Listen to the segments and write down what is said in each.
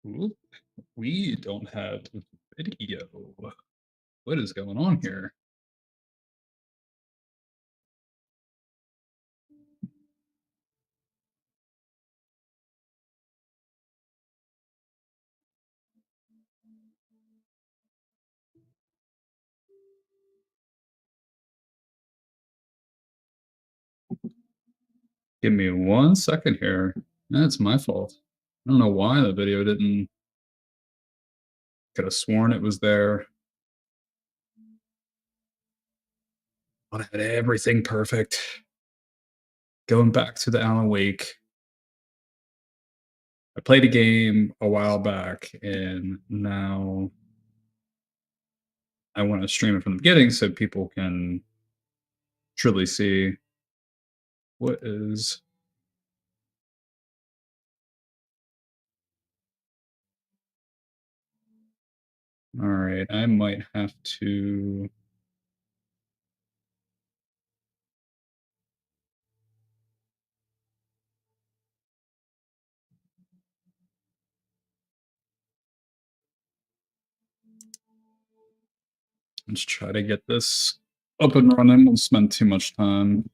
Oop, we don't have video. What is going on here? Give me 1 second here. That's my fault. I don't know why the video didn't. Could have sworn it was there. I had everything perfect. Going back to the Alan Wake. I played a game a while back, and now I want to stream it from the beginning so people can truly see what is. All right, I might have to. Let's try to get this up and running. We'll spend too much time.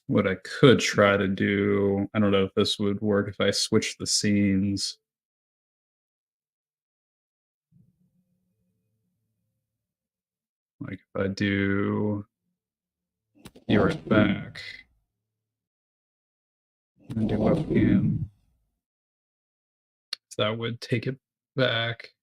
What I could try to do, I don't know if this would work if I switch the scenes. Like if I do be right back and do webcam, that would take it back.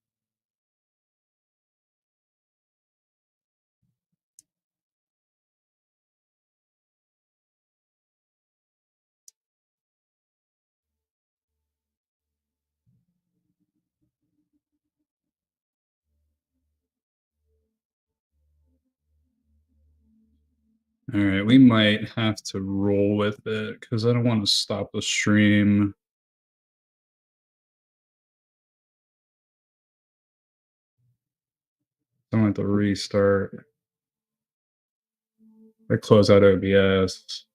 All right, we might have to roll with it because I don't want to stop the stream. I don't have to restart. I close out OBS.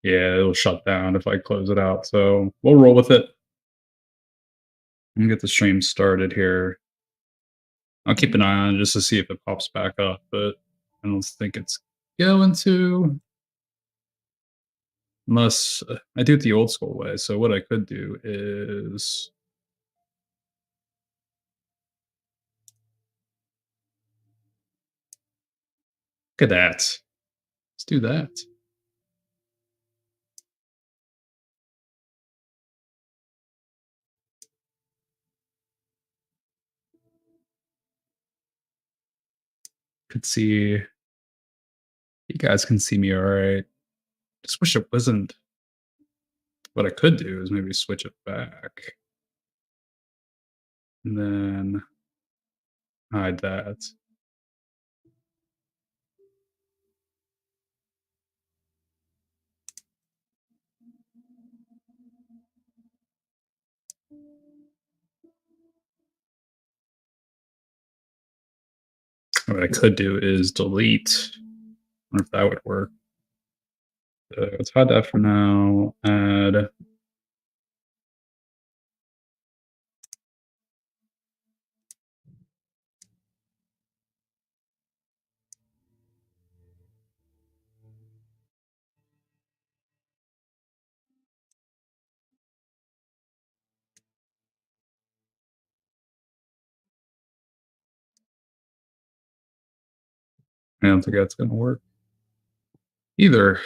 Yeah, it'll shut down if I close it out. So we'll roll with it. I'm gonna get the stream started here. I'll keep an eye on it just to see if it pops back up, but I don't think it's going to. Unless I do it the old school way. So what I could do is look at that. Let's do that. Could see you guys can see me all right. Just wish it wasn't. What I could do is maybe switch it back and then hide that. What I could do is delete. I wonder if that would work. Let's hide that for now. Add. I don't think that's going to work either.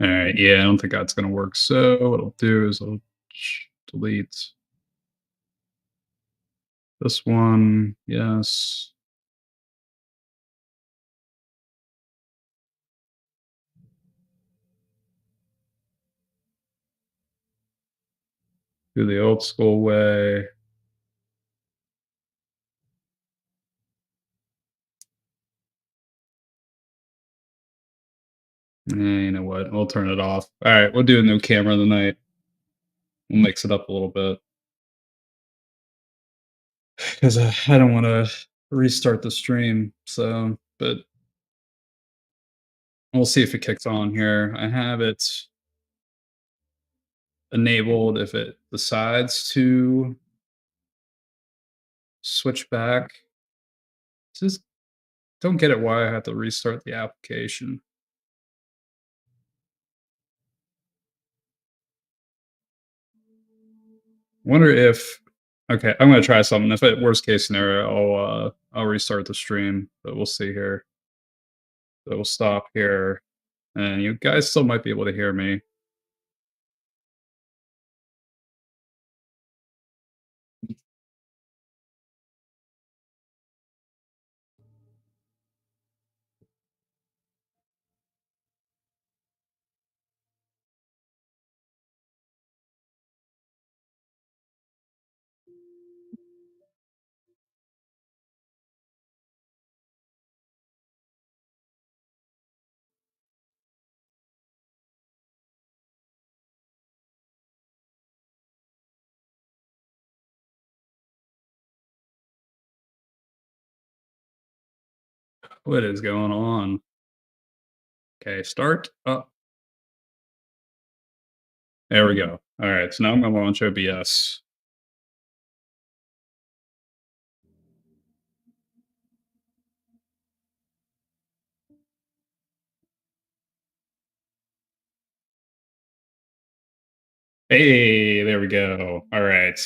All right, yeah, I don't think that's going to work. So what I'll do is I'll delete this one. Yes. Do the old school way. You know what? We'll turn it off. All right, we'll do a new camera tonight. We'll mix it up a little bit because I don't want to restart the stream. So, but we'll see if it kicks on here. I have it enabled if it decides to switch back. Just don't get it why I have to restart the application. Wonder if okay, I'm gonna try something. If it worst case scenario, I'll restart the stream, but we'll see here. So we'll stop here, and you guys still might be able to hear me. What is going on? Okay, start up. There we go. All right, so now I'm gonna launch OBS. Hey, there we go. All right,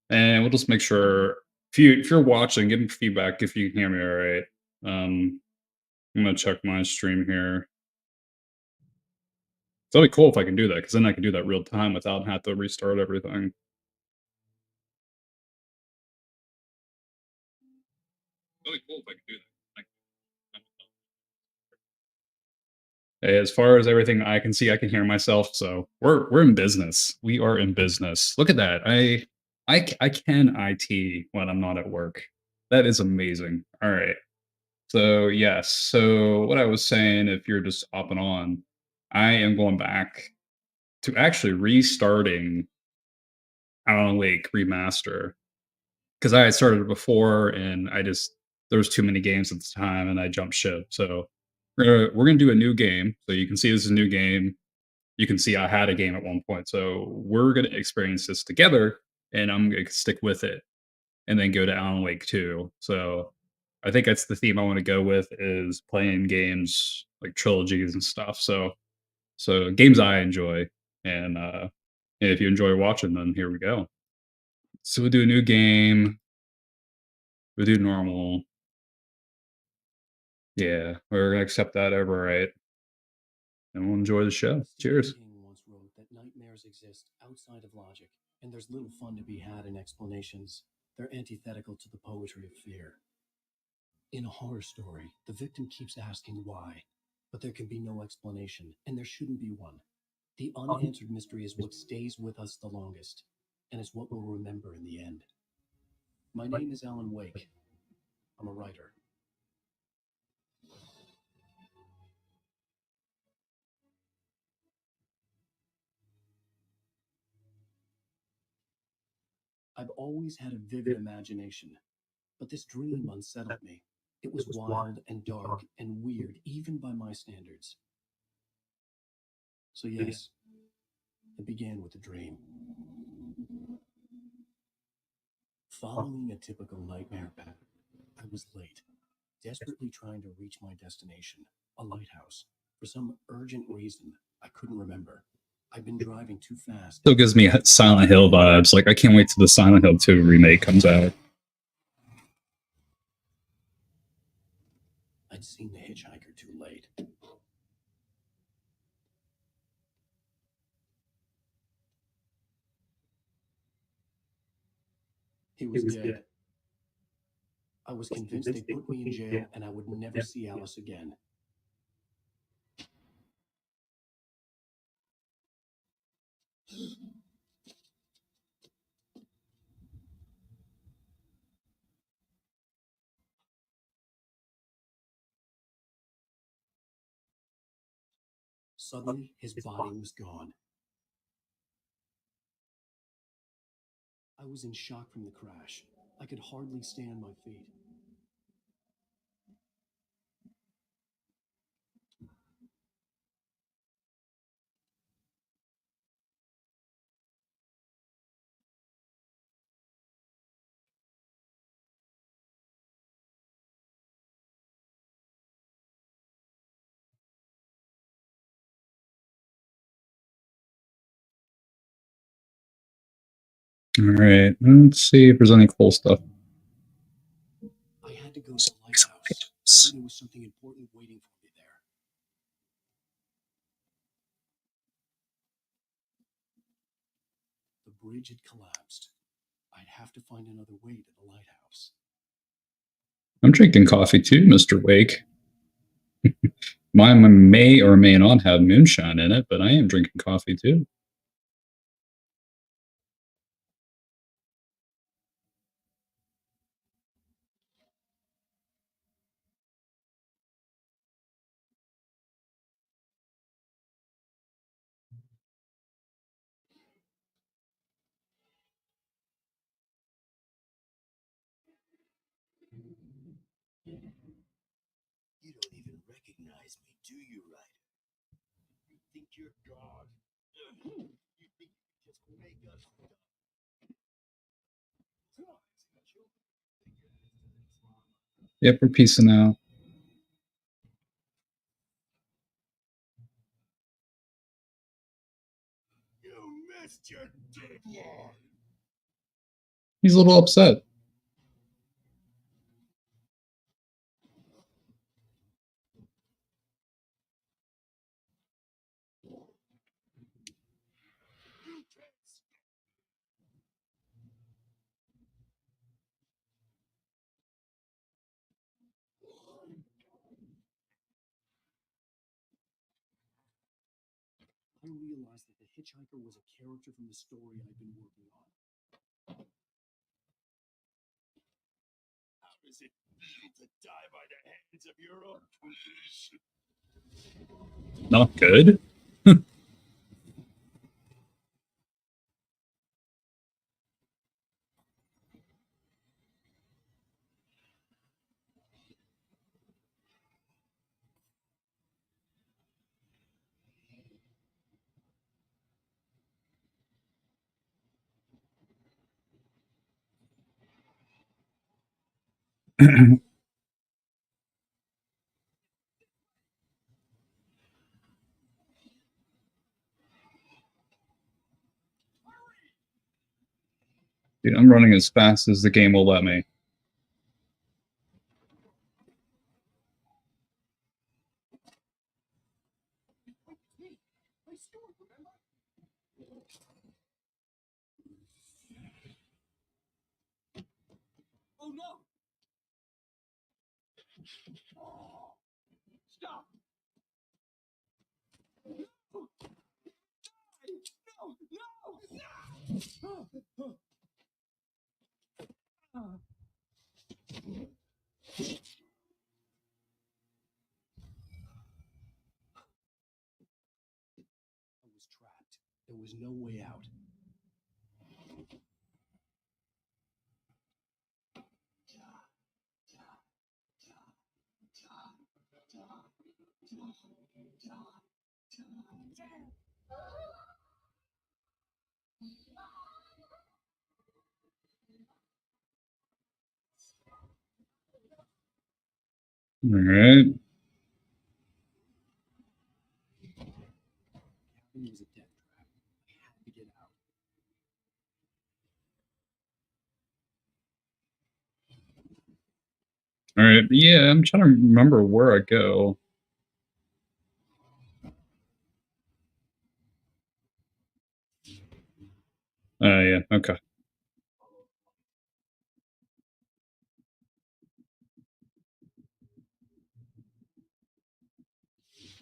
and we'll just make sure if you're watching, give me feedback if you can hear me. All right. I'm gonna check my stream here. It's really cool if I can do that because then I can do that real time without having to restart everything. Really cool if I can do that. Hey, as far as everything I can see, I can hear myself. So we're in business. We are in business. Look at that. I can IT when I'm not at work. That is amazing. All right. So yes. So what I was saying, if you're just hopping on, I am going back to actually restarting Alan Wake Remaster because I had started it before and I just there was too many games at the time and I jumped ship. So we're gonna do a new game. So you can see this is a new game. You can see I had a game at one point. So we're gonna experience this together and I'm gonna stick with it and then go to Alan Wake 2. So I think that's the theme I want to go with is playing games like trilogies and stuff. So games I enjoy. And if you enjoy watching, then here we go. So we'll do a new game. We'll do normal. Yeah, we're gonna accept that override, and we'll enjoy the show. Cheers. Stephen King once wrote that nightmares exist outside of logic, and there's little fun to be had in explanations. They're antithetical to the poetry of fear. In a horror story, the victim keeps asking why, but there can be no explanation, and there shouldn't be one. The unanswered mystery is what stays with us the longest, and it's what we'll remember in the end. My name is Alan Wake. I'm a writer. I've always had a vivid imagination, but this dream unsettled me. It was wild and dark and weird, even by my standards. So, yes, it began with a dream. Following a typical nightmare pattern, I was late, desperately trying to reach my destination, a lighthouse. For some urgent reason, I couldn't remember. I'd been driving too fast. Still gives me Silent Hill vibes. Like I can't wait till the Silent Hill 2 remake comes out. I'd seen the hitchhiker too late. He was dead. I was convinced they'd put me in jail and I would never see Alice again. Suddenly, his body was gone. I was in shock from the crash. I could hardly stay on my feet. Alright, let's see if there's any cool stuff. I had to go to the lighthouse. I knew there was something important waiting for me there. The bridge had collapsed. I'd have to find another way to the lighthouse. I'm drinking coffee too, Mr. Wake. Mine may or may not have moonshine in it, but I am drinking coffee too. You don't even recognize me, do you, Ryder? You think you're God? You think you can just make us dumb? Yep, we're peacing out. You missed your deadline. He's a little upset. I realized that the hitchhiker was a character from the story I'd been working on. How does it feel to die by the hands of your own creation? Not good. Dude, I'm running as fast as the game will let me. Oh no! Stop! No! No! No! I was trapped. There was no way out. Alright. It was a death trap. I had to get out. Alright, yeah, I'm trying to remember where I go. Oh, yeah, okay.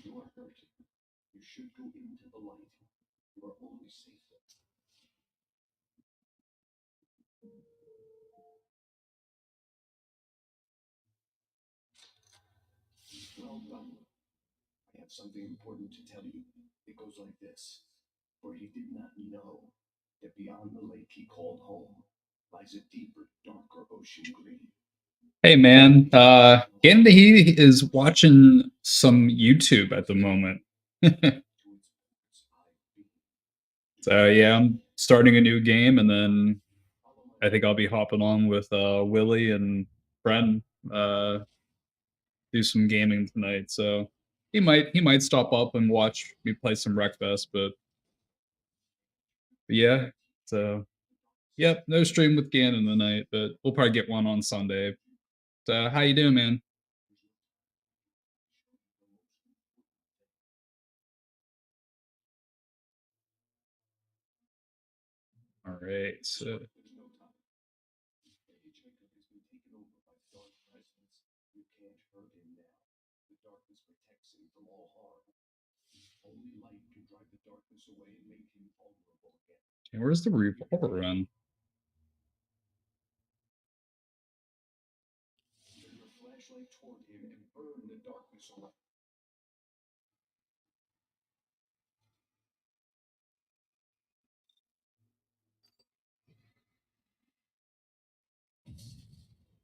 You are hurt. You should go into the light. You are always safe. Well done. I have something important to tell you. It goes like this. For he did not know that beyond the lake he called home lies a deeper, darker ocean green. Hey man, Canada he is watching some YouTube at the moment. So yeah, I'm starting a new game, and then I think I'll be hopping on with Willie and Bren, uh, do some gaming tonight. So he might stop up and watch me play some Wreckfest, but yeah. So yep, no stream with Gannon tonight, but we'll probably get one on Sunday. So how you doing, man? All right. So Only light can drive the darkness away and make him vulnerable again. where's the revolver run? Turn your flashlight toward him and burn the darkness away.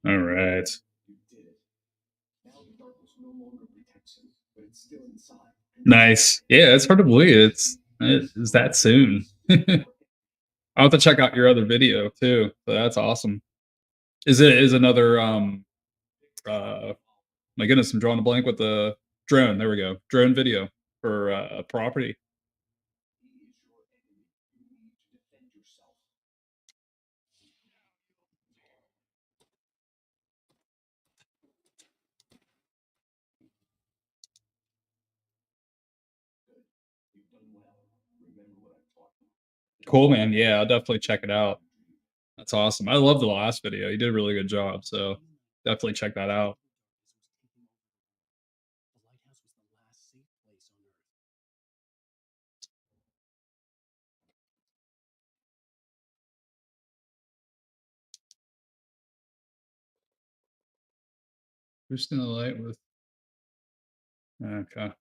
All right. You did it. Now the darkness no longer protects him, but it's still inside. Nice. Yeah, it's hard to believe it's that soon. I'll have to check out your other video too. So that's awesome. Is another my goodness, I'm drawing a blank with the drone. There we go. Drone video for a property. He is your enemy. You need to defend yourself. Good. You've done well. Remember what I've taught you. Cool, man. Yeah, I'll definitely check it out. That's awesome. I love the last video. You did a really good job. So definitely check that out. The lighthouse was the last safe place on Earth. Boosting the light with okay.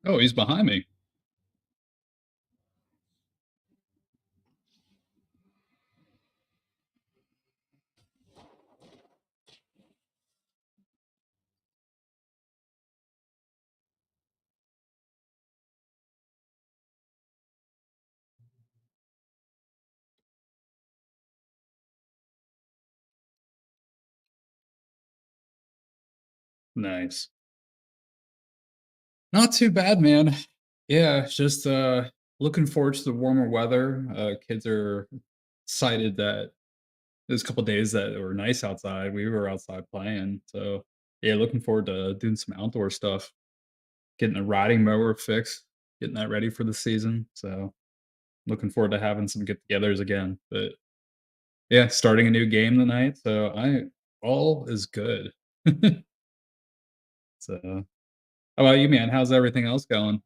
Oh, he's behind me. Nice. Not too bad, man. Yeah, just looking forward to the warmer weather. Kids are excited that there's a couple days that were nice outside. We were outside playing. So yeah, looking forward to doing some outdoor stuff. Getting a riding mower fixed, getting that ready for the season. So looking forward to having some get-togethers again. But yeah, starting a new game tonight. So I all is good. So how about you, man? How's everything else going?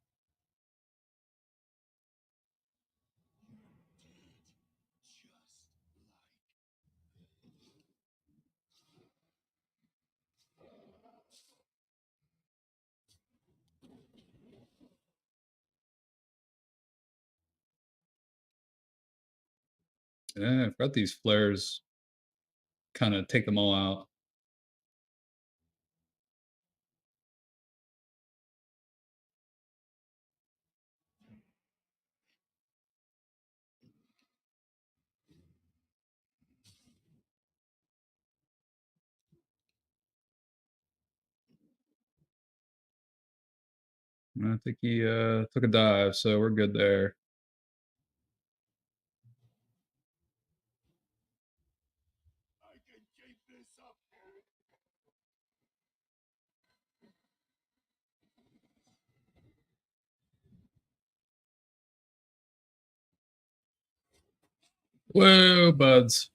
Yeah, I've got these flares kind of take them all out. I think he took a dive, so we're good there. Whoa, buds.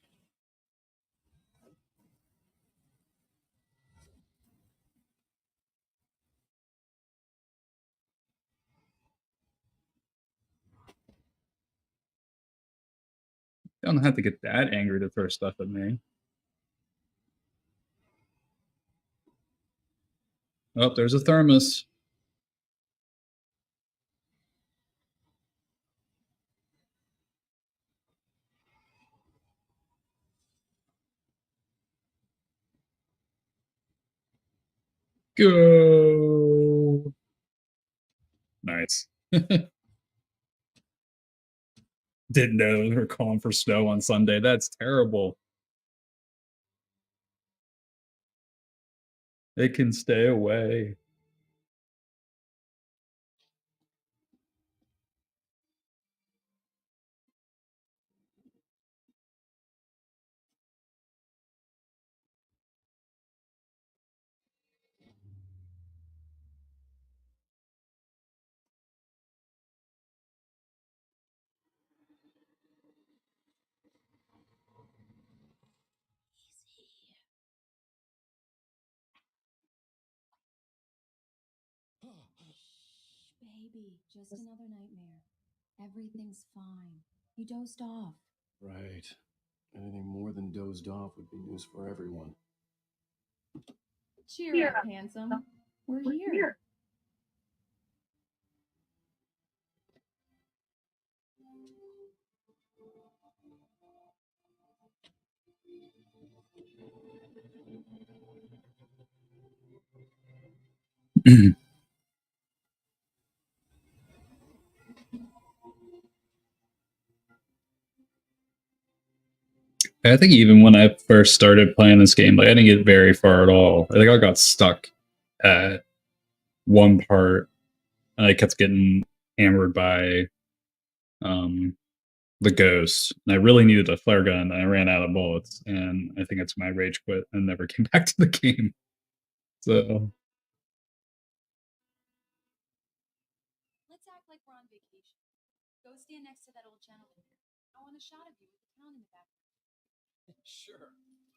You don't have to get that angry to throw stuff at me. Oh, there's a thermos. Go. Nice. Didn't know they were calling for snow on Sunday. That's terrible. It can stay away. Baby, just another nightmare. Everything's fine. You dozed off. Right. Anything more than dozed off would be news for everyone. Cheer up, handsome. We're here. I think even when I first started playing this game, like I didn't get very far at all. I think I got stuck at one part, and I kept getting hammered by the ghost. And I really needed a flare gun, and I ran out of bullets. And I think that's when I rage quit and never came back to the game. So Let's act like we're on vacation. Go stand next to that old gentleman. I want a shot of you with the town in the background. Sure.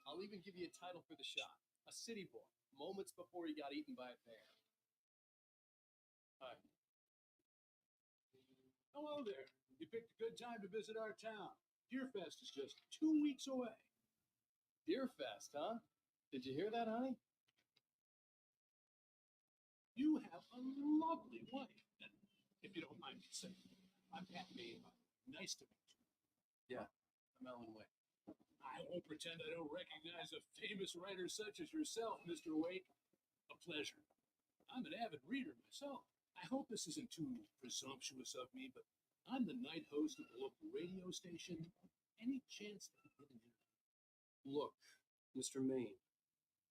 I'll even give you a title for the shot. A city boy, moments before he got eaten by a bear. Hi. Hello there. You picked a good time to visit our town. Deerfest is just 2 weeks away. Deerfest, huh? Did you hear that, honey? You have a lovely wife. And if you don't mind me saying, I'm happy. Nice to meet you. Yeah, I'm Ellen Wake. I won't pretend I don't recognize a famous writer such as yourself, Mr. Wake. A pleasure. I'm an avid reader myself. I hope this isn't too presumptuous of me, but I'm the night host of the local radio station. Any chance that I get an interview? Look, Mr. Maine,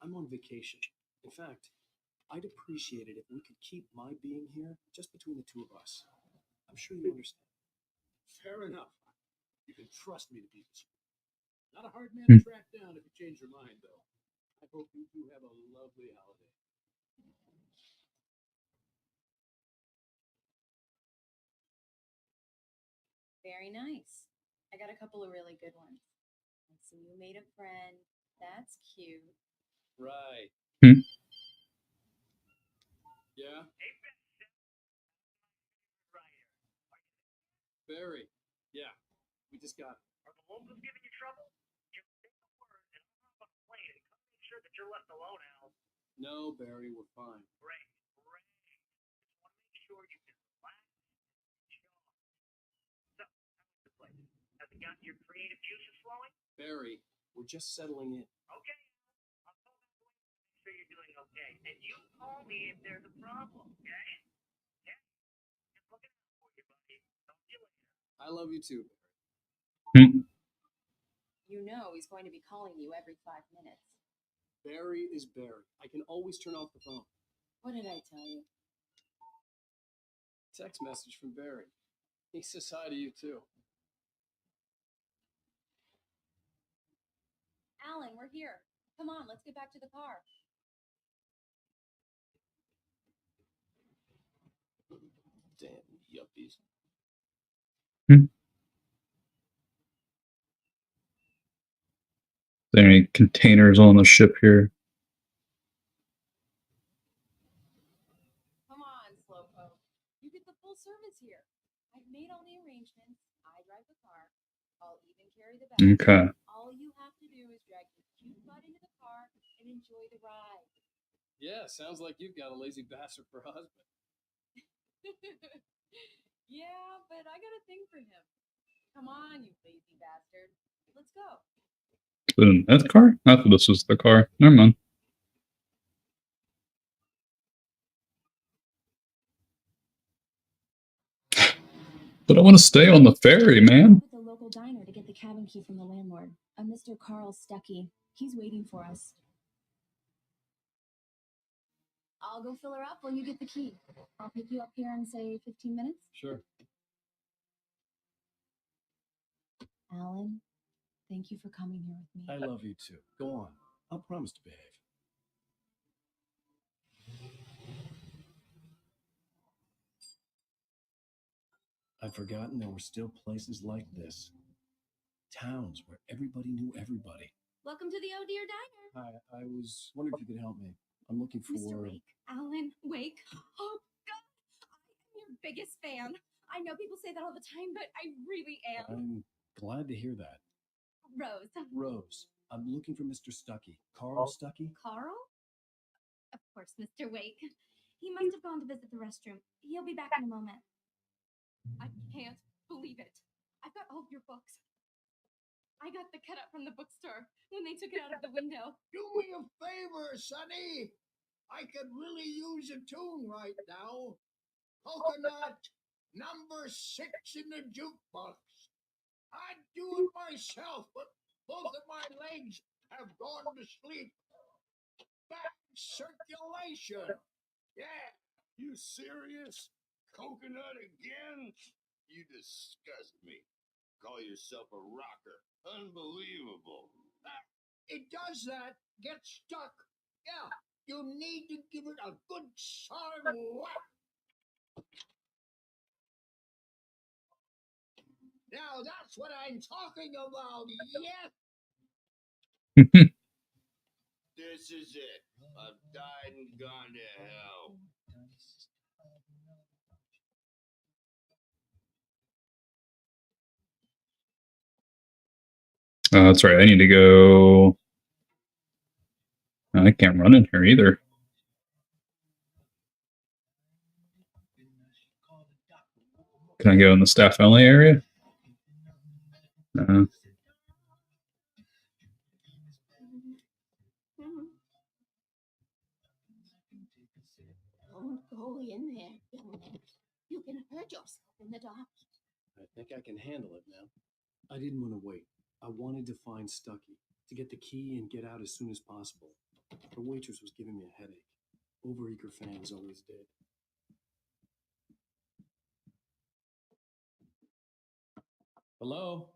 I'm on vacation. In fact, I'd appreciate it if we could keep my being here just between the two of us. I'm sure you understand. Fair enough. You can trust me to be this. Not a hard man to track down if you change your mind, though. I hope you two have a lovely holiday. Very nice. I got a couple of really good ones. I see you made a friend. That's cute. Right. Hmm. Yeah? Barry. Yeah. We just got it. Are the locals giving you trouble? Just take the word and I'll hop on a plane and come make sure that you're left alone, Al. No, Barry, we're fine. Great, great. Just want to make sure you can relax and chill. So, how's the place? Has it gotten your creative juices flowing? Barry, we're just settling in. Okay, I'll call back later to make sure you're doing okay. And you call me if there's a problem, okay? Yeah? Just looking out for you, buddy. Talk to you later. I love you too, Barry. You know he's going to be calling you every 5 minutes. Barry is Barry. I can always turn off the phone. What did I tell you? Text message from Barry. He says hi to you too. Alan, we're here. Come on, let's get back to the car. Damn yuppies. there any containers on the ship here? Come on, Slowpoke. You get the full service here. I've made all the arrangements. I drive the car. I'll even carry the bag. Okay. All you have to do is drag your cute butt into the car and enjoy the ride. Yeah, sounds like you've got a lazy bastard for a husband. Yeah, but I got a thing for him. Come on, you lazy bastard. Let's go. In that car? I thought this was the car. Never mind. But I want to stay on the ferry, man. At the local diner to get the cabin key from the landlord, a Mr. Carl Stuckey. He's waiting for us. I'll go fill her up while you get the key. I'll pick you up here in, say, 15 minutes. Sure. Alan, thank you for coming here with me. I love you too. Go on. I'll promise to behave. I'd forgotten there were still places like this. Towns where everybody knew everybody. Welcome to the Oh Dear Diner. Hi, I was wondering if you could help me. I'm looking for... Mr. Wake. Alan Wake. Oh, God. I am your biggest fan. I know people say that all the time, but I really am. I'm glad to hear that. Rose. Rose, I'm looking for Mr. Stuckey. Carl Stuckey? Carl? Of course, Mr. Wake. He must have gone to visit the restroom. He'll be back in a moment. I can't believe it. I've got all of your books. I got the cut up from the bookstore when they took it out of the window. Do me a favor, Sonny. I could really use a tune right now. Coconut, number 6 in the jukebox. I'd do it myself, but both of my legs have gone to sleep. Back circulation. Yeah. You serious? Coconut again? You disgust me. Call yourself a rocker. Unbelievable. It does that. Get stuck. Yeah. You need to give it a good solid whack. Now that's what I'm talking about. Yes. This is it. I've died and gone to hell. That's right. I need to go. I can't run in here either. Can I go in the staff only area? No. Don't go in there, young man. You can hurt yourself in the dark. I think I can handle it now. I didn't want to wait. I wanted to find Stuckey, to get the key and get out as soon as possible. The waitress was giving me a headache. Overeager fans always did. Hello?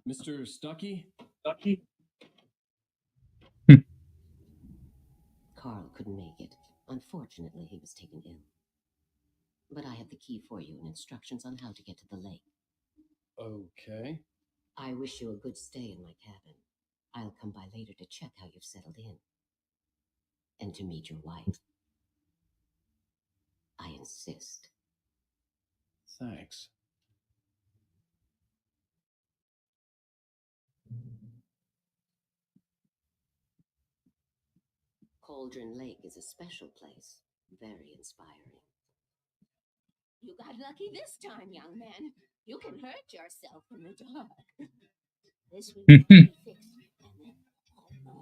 Mr. Stuckey? Stuckey? Carl couldn't make it. Unfortunately, he was taken ill. But I have the key for you and instructions on how to get to the lake. Okay. I wish you a good stay in my cabin. I'll come by later to check how you've settled in. And to meet your wife. I insist. Thanks. Cauldron Lake is a special place. Very inspiring. You got lucky this time, young man. You can hurt yourself in the dark. This will all be fixed.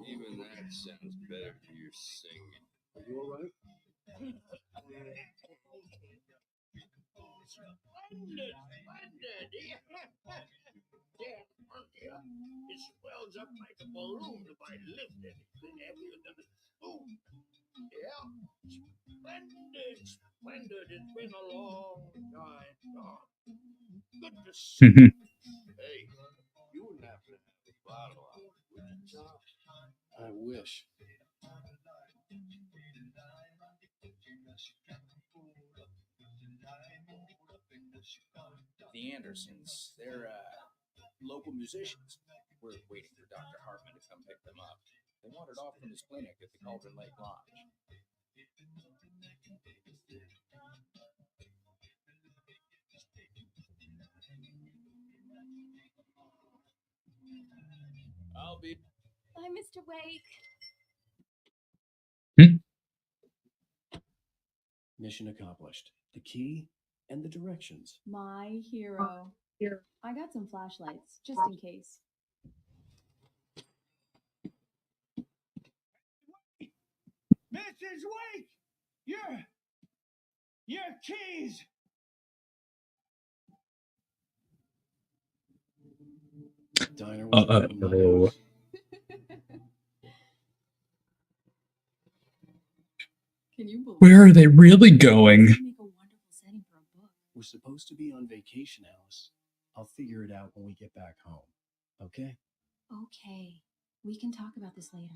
Even that sounds better to your singing. Are you all right? Splendid, splendid. Damn monkey. It swells up like a balloon if I lift anything heavier than a spoon. Yeah. Splendid, splendid. It's been a long time gone. Good to see you. Hey, you wouldn't happen to have a bottle of it, would you? I wish. The Andersons, they're local musicians. We're waiting for Dr. Hartman to come pick them up. They wandered off from his clinic at the Cauldron Lake Lodge. I'll be... Bye, Mr. Wake. Mission accomplished. The key and the directions. My hero. I got some flashlights, just in case. Mrs. Wake! Your keys! Diner was right in my Uh-oh. nose. Can you believe Where are they really going? Make a wonderful setting for a book. We're supposed to be on vacation, Alice. I'll figure it out when we get back home. Okay? Okay, we can talk about this later.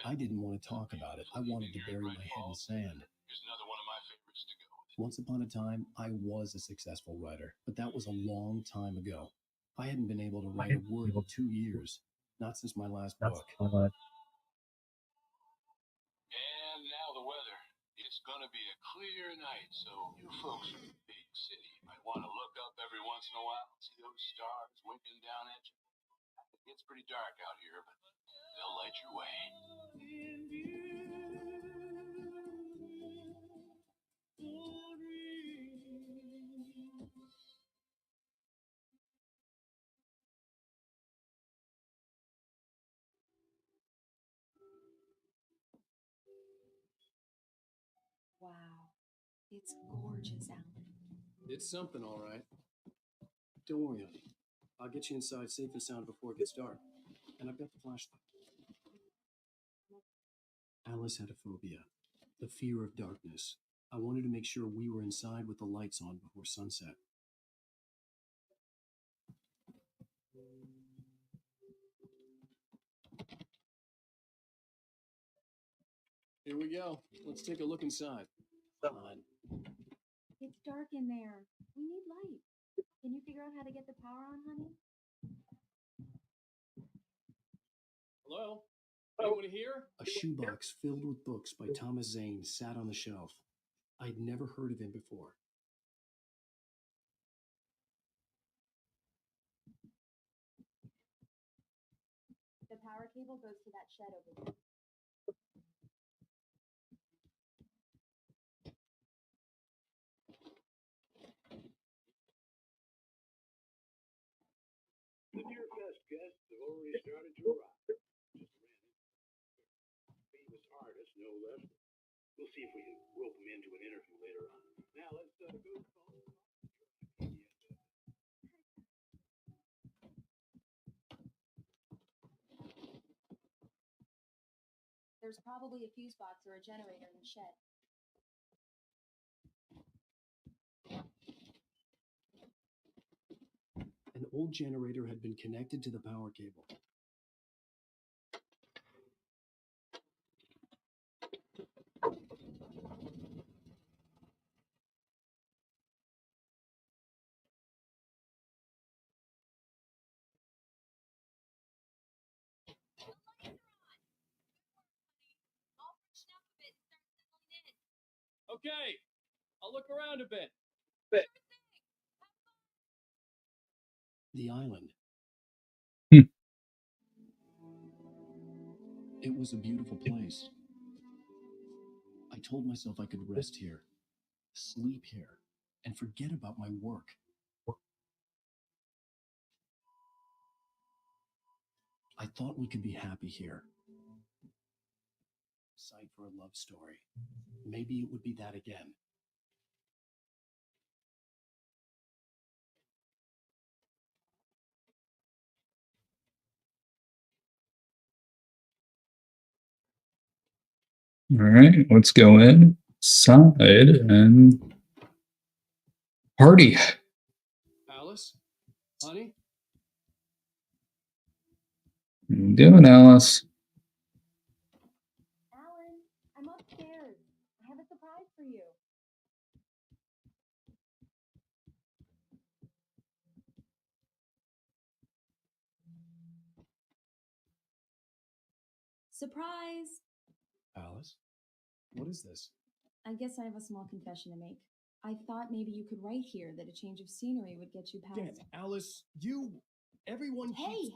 I didn't want to talk about it. I wanted to bury my head in sand. Once upon a time, I was a successful writer, but that was a long time ago. I hadn't been able to write a word in 2 years, not since my last book. And now the weather. It's gonna be a clear night, so you folks from the big city might want to look up every once in a while, see those stars winking down at you. It's pretty dark out here, but they'll light your way. Wow, it's gorgeous, Alan. It's something, all right. Don't worry, honey. I'll get you inside safe and sound before it gets dark. And I've got the flashlight. Alice had a phobia, the fear of darkness. I wanted to make sure we were inside with the lights on before sunset. Here we go. Let's take a look inside. Come on. It's dark in there. We need light. Can you figure out how to get the power on, honey? Hello? Anyone here? A shoebox filled with books by Thomas Zane sat on the shelf. I'd never heard of him before. The power cable goes to that shed over there. The Dear Fest guests have already started to arrive. Famous artist, no less. We'll see if we can rope them into an interview later on. Now let's go. There's probably a fuse box or a generator in the shed. An old generator had been connected to the power cable. Okay, I'll look around a bit. The island. Hmm. It was a beautiful place. I told myself I could rest here, sleep here, and forget about my work. I thought we could be happy here. Sight for a love story. Maybe it would be that again. All right, let's go inside and party. Alice? Honey? How you doing, Alice? Alan, I'm upstairs. I have a surprise for you. Surprise! Alice? What is this? I guess I have a small confession to make. I thought maybe you could write here that a change of scenery would get you past. Damn, Alice, everyone Hey,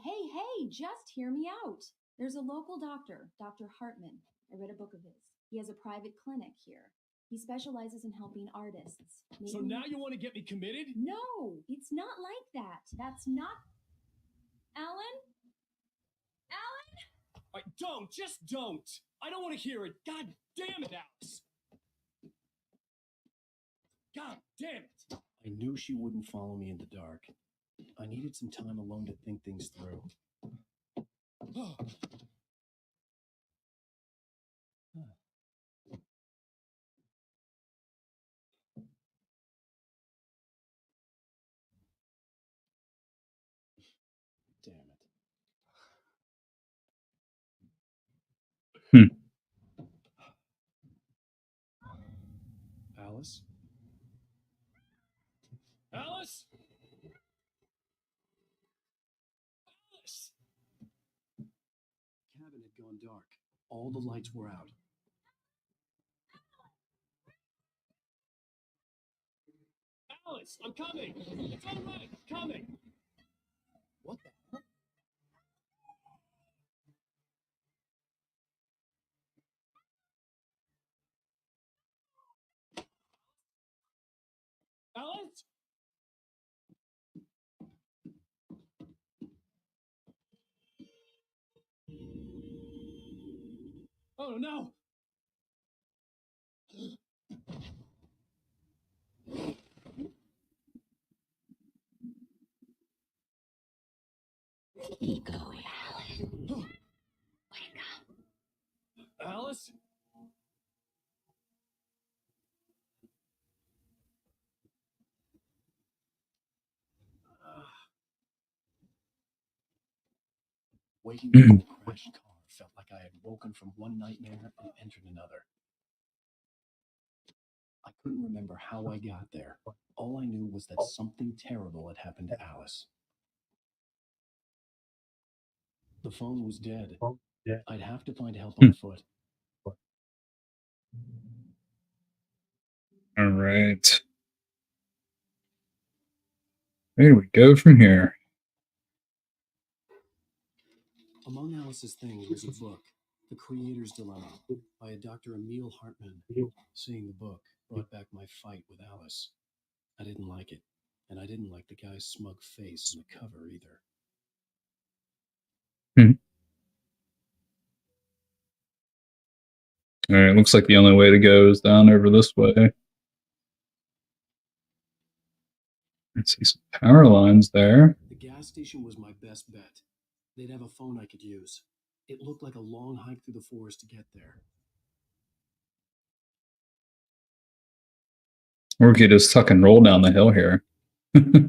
just hear me out. There's a local doctor, Dr. Hartman. I read a book of his. He has a private clinic here. He specializes in helping artists. So now you want to get me committed? No, it's not like that. That's not. Alan? Alan? Just don't. I don't want to hear it. God damn it, Alice. God damn it. I knew she wouldn't follow me in the dark. I needed some time alone to think things through. Damn it. Alice? Alice? Alice! The cabin had gone dark. All the lights were out. Alice, I'm coming! It's all right, I'm coming! What the hell? Alice? Oh no! Ego, Alan. Wake up. Alice? Waking up in the crashed car felt like I had woken from one nightmare and entered another. I couldn't remember how I got there. All I knew was that something terrible had happened to Alice. The phone was dead. I'd have to find help on foot. All right. Where do we go from here? Among Alice's things was a book, The Creator's Dilemma, by a Dr. Emil Hartman. Seeing the book brought back my fight with Alice. I didn't like it, and I didn't like the guy's smug face on the cover either. All right, looks like the only way to go is down over this way. I see some power lines there. The gas station was my best bet. They'd have a phone I could use. It looked like a long hike through the forest to get there. Or we could just tuck and roll down the hill here. Damn.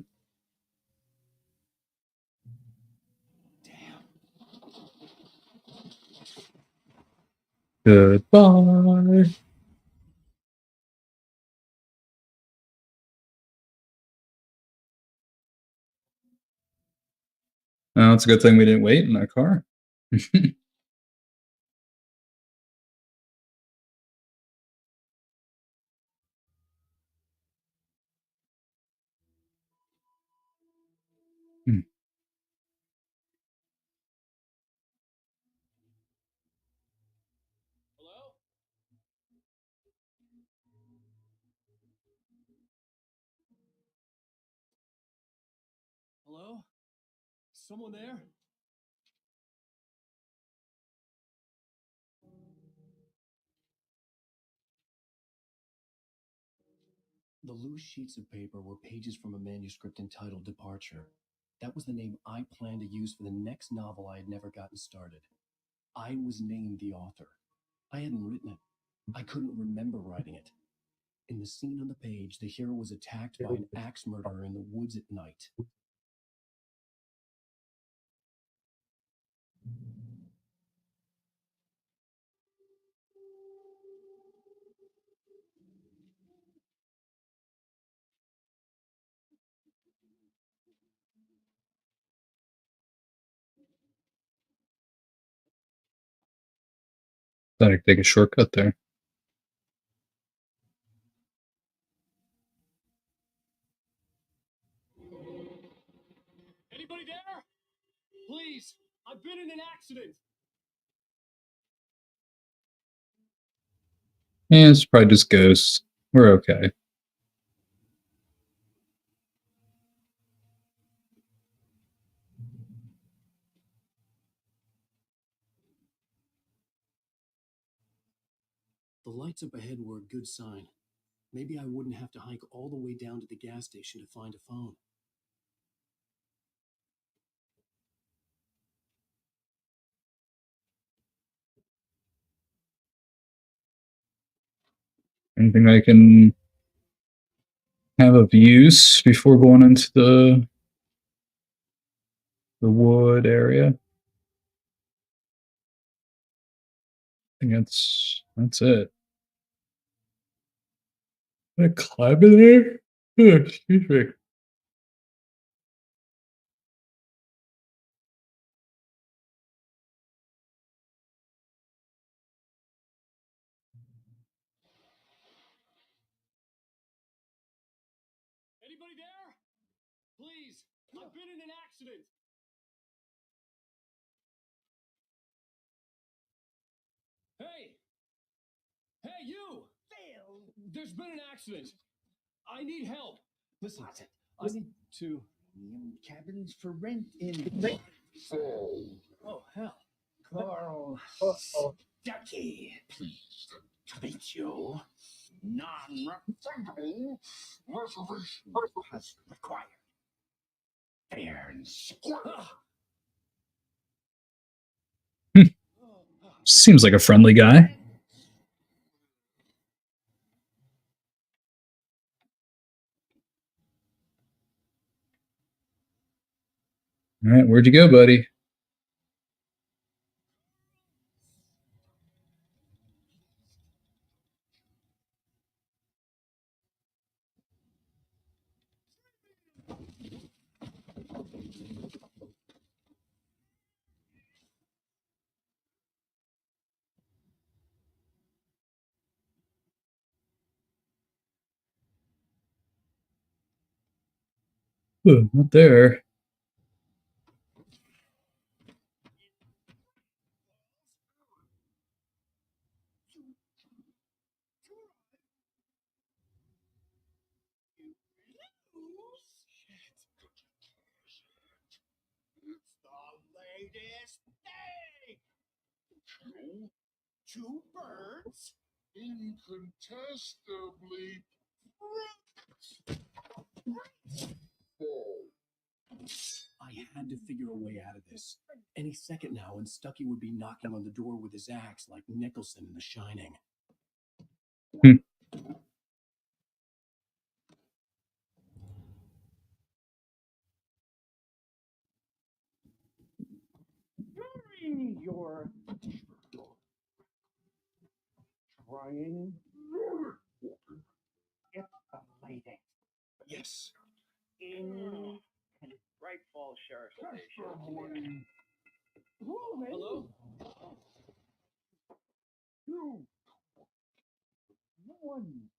Goodbye. Well, it's a good thing we didn't wait in that car. Hello? Hello? Someone there? The loose sheets of paper were pages from a manuscript entitled Departure. That was the name I planned to use for the next novel I had never gotten started. I was named the author. I hadn't written it. I couldn't remember writing it. In the scene on the page, the hero was attacked by an axe murderer in the woods at night. Thought I could take a shortcut there. Anybody there? Please, I've been in an accident. Yeah, it's probably just ghosts. We're okay. The lights up ahead were a good sign. Maybe I wouldn't have to hike all the way down to the gas station to find a phone. Anything I can have of use before going into the wood area? I think that's it. Can I climb in there? Oh, excuse me. Anybody there? Please, I've been in an accident. Hey! Hey, you! Phil! There's been an accident. I need help. Listen, I need to... Cabins for rent in... Oh, hell. Carl Stucky. Pleased to meet you. Non-refundable reservation has required. Fair and square. Seems like a friendly guy. All right, where'd you go, buddy? Oh, not there. It's the latest thing! Two birds? Incontestably. I had to figure a way out of this. Any second now, and Stucky would be knocking on the door with his axe like Nicholson in The Shining. During your trying get the lady. Yes. In Right Falls Sheriff Station. Hello? 2, 1.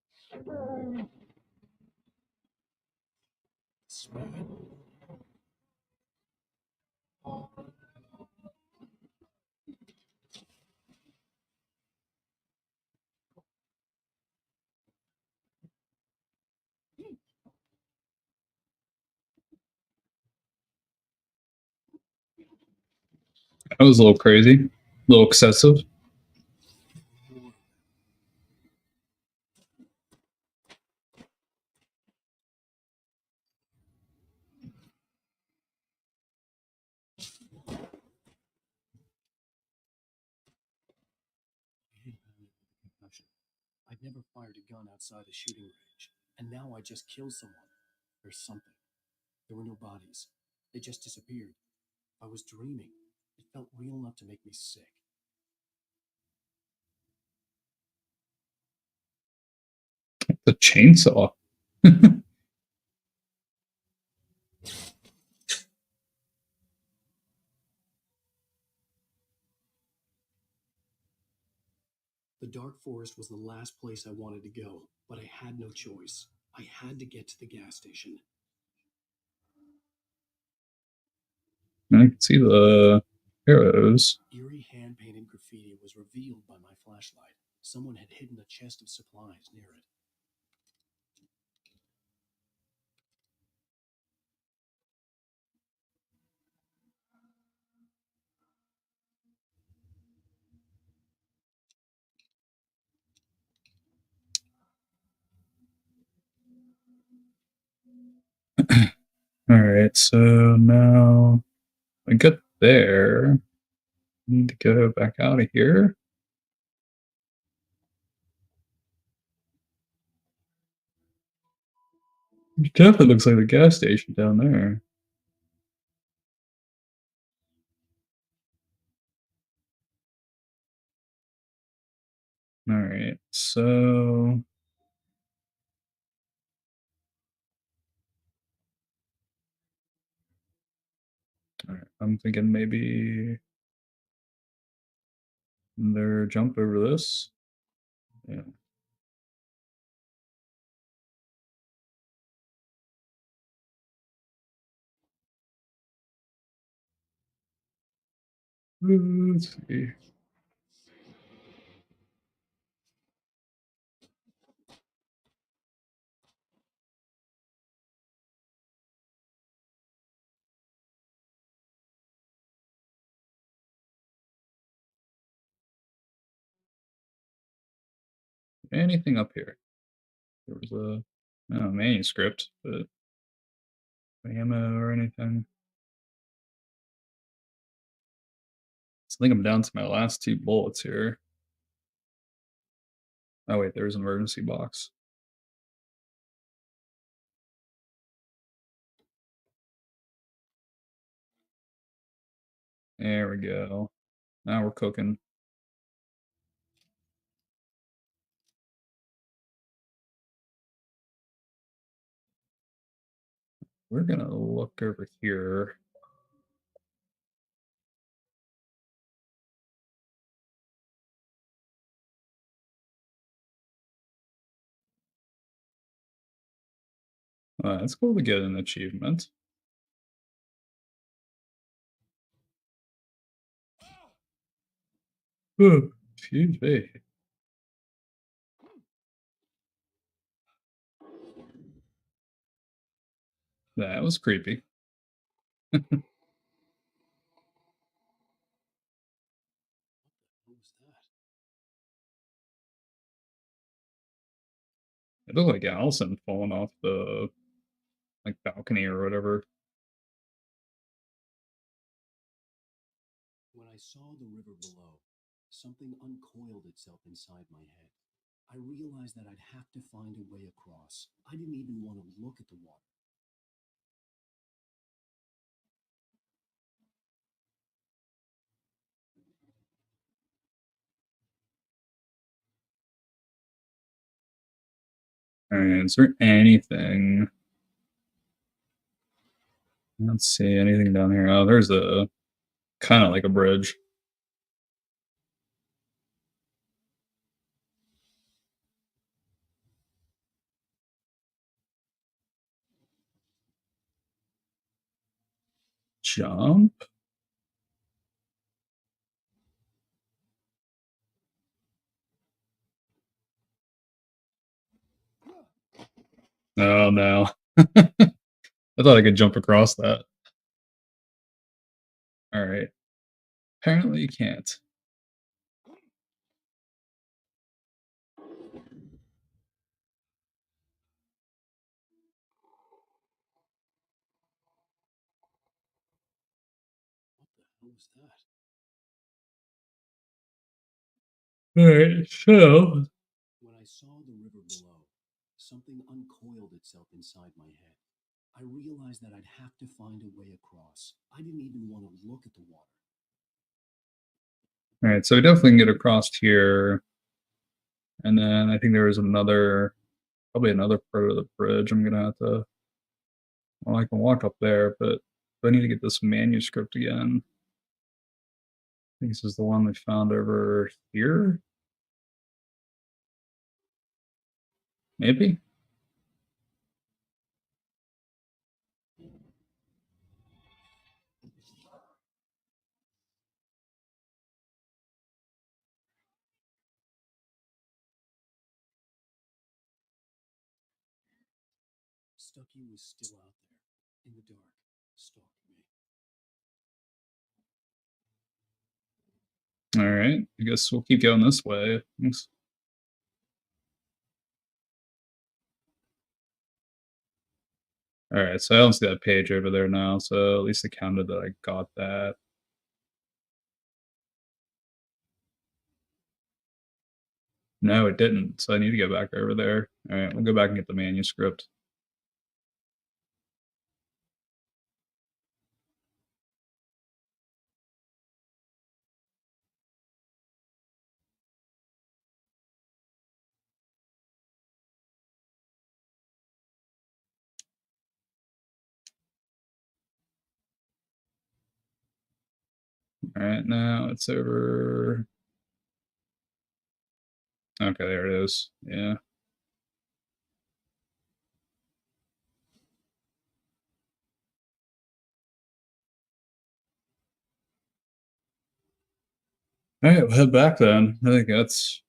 That was a little crazy, a little excessive. I'd never fired a gun outside a shooting range, and now I just killed someone. There's something. There were no bodies. They just disappeared. I was dreaming. It felt real enough to make me sick. The chainsaw. dark forest was the last place I wanted to go, but I had no choice. I had to get to the gas station. I can see the arrows. Eerie hand-painted graffiti was revealed by my flashlight. Someone had hidden a chest of supplies near it. Alright, so now I get there. Need to go back out of here. It definitely looks like the gas station down there. Alright, so alright, I'm thinking maybe there jump over this. Yeah. Let's see. Anything up here? There was a manuscript, but ammo or anything. So I think I'm down to my last 2 bullets here. Oh wait, there's an emergency box. There we go. Now we're cooking. We're gonna look over here. It's cool to get an achievement. Excuse me. That was creepy. What was that? It looked like Allison falling off the balcony or whatever. When I saw the river below, something uncoiled itself inside my head. I realized that I'd have to find a way across. I didn't even want to look at the water. Alright, is there anything? Let's see, anything down here? Oh, there's a kind of like a bridge. Jump? Oh no. I thought I could jump across that. Alright. Apparently you can't. What was that? Alright, so When I saw the river below, something uncoiled itself inside my head. I realized that I'd have to find a way across. I didn't even want to look at the water. alright, so we definitely can get across here. And then I think there was probably another part of the bridge I'm gonna have to, well, I can walk up there, but I need to get this manuscript again. I think this is the one we found over here. Maybe? Stucky was still out there, in the dark, stalking me. Alright, I guess we'll keep going this way. Alright, so I don't see that page over there now, so at least it counted that I got that. No, it didn't, so I need to go back over there. Alright, we'll go back and get the manuscript. Alright, now it's over. Okay, there it is. Yeah. Alright, we'll head back then. I think that's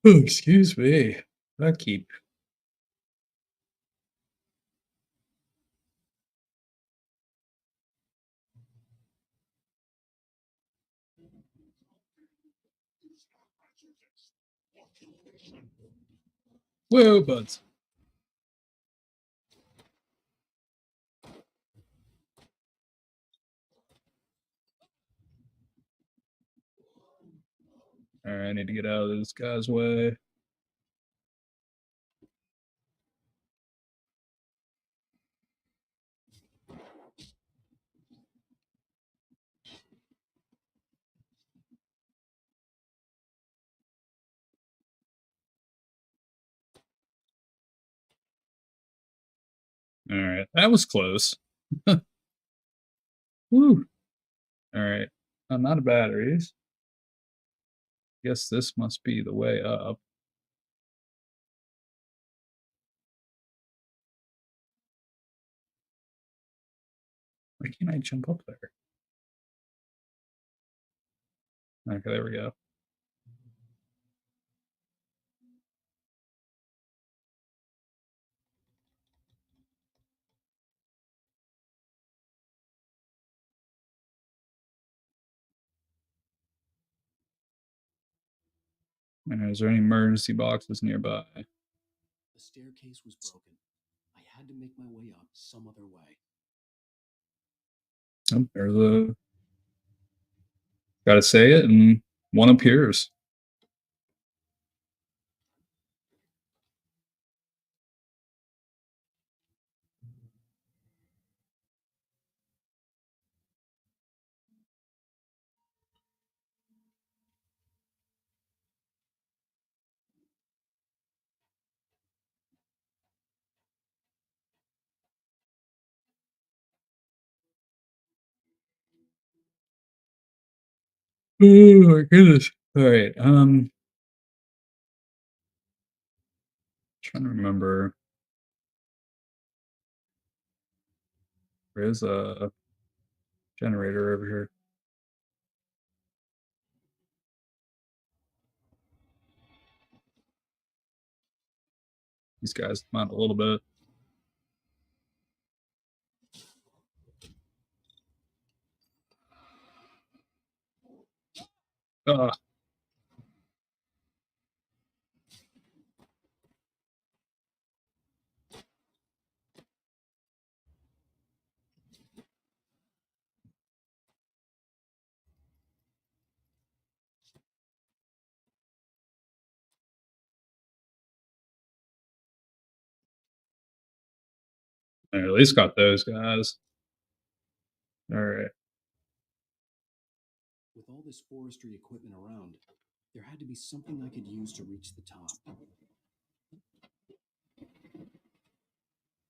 oh, excuse me. I keep whoa, buds. Alright, I need to get out of this guy's way. Alright, that was close. Woo! Alright, I'm out of batteries. Guess this must be the way up. Why can't I jump up there? Okay, there we go. And is there any emergency boxes nearby? The staircase was broken. I had to make my way up some other way. Oh, there's a. Gotta say it, and one appears. Oh my goodness. Alright, trying to remember. There's a generator over here. These guys come out a little bit. Ah, I at least got those guys. Alright. With all this forestry equipment around, There had to be something I could use to reach the top.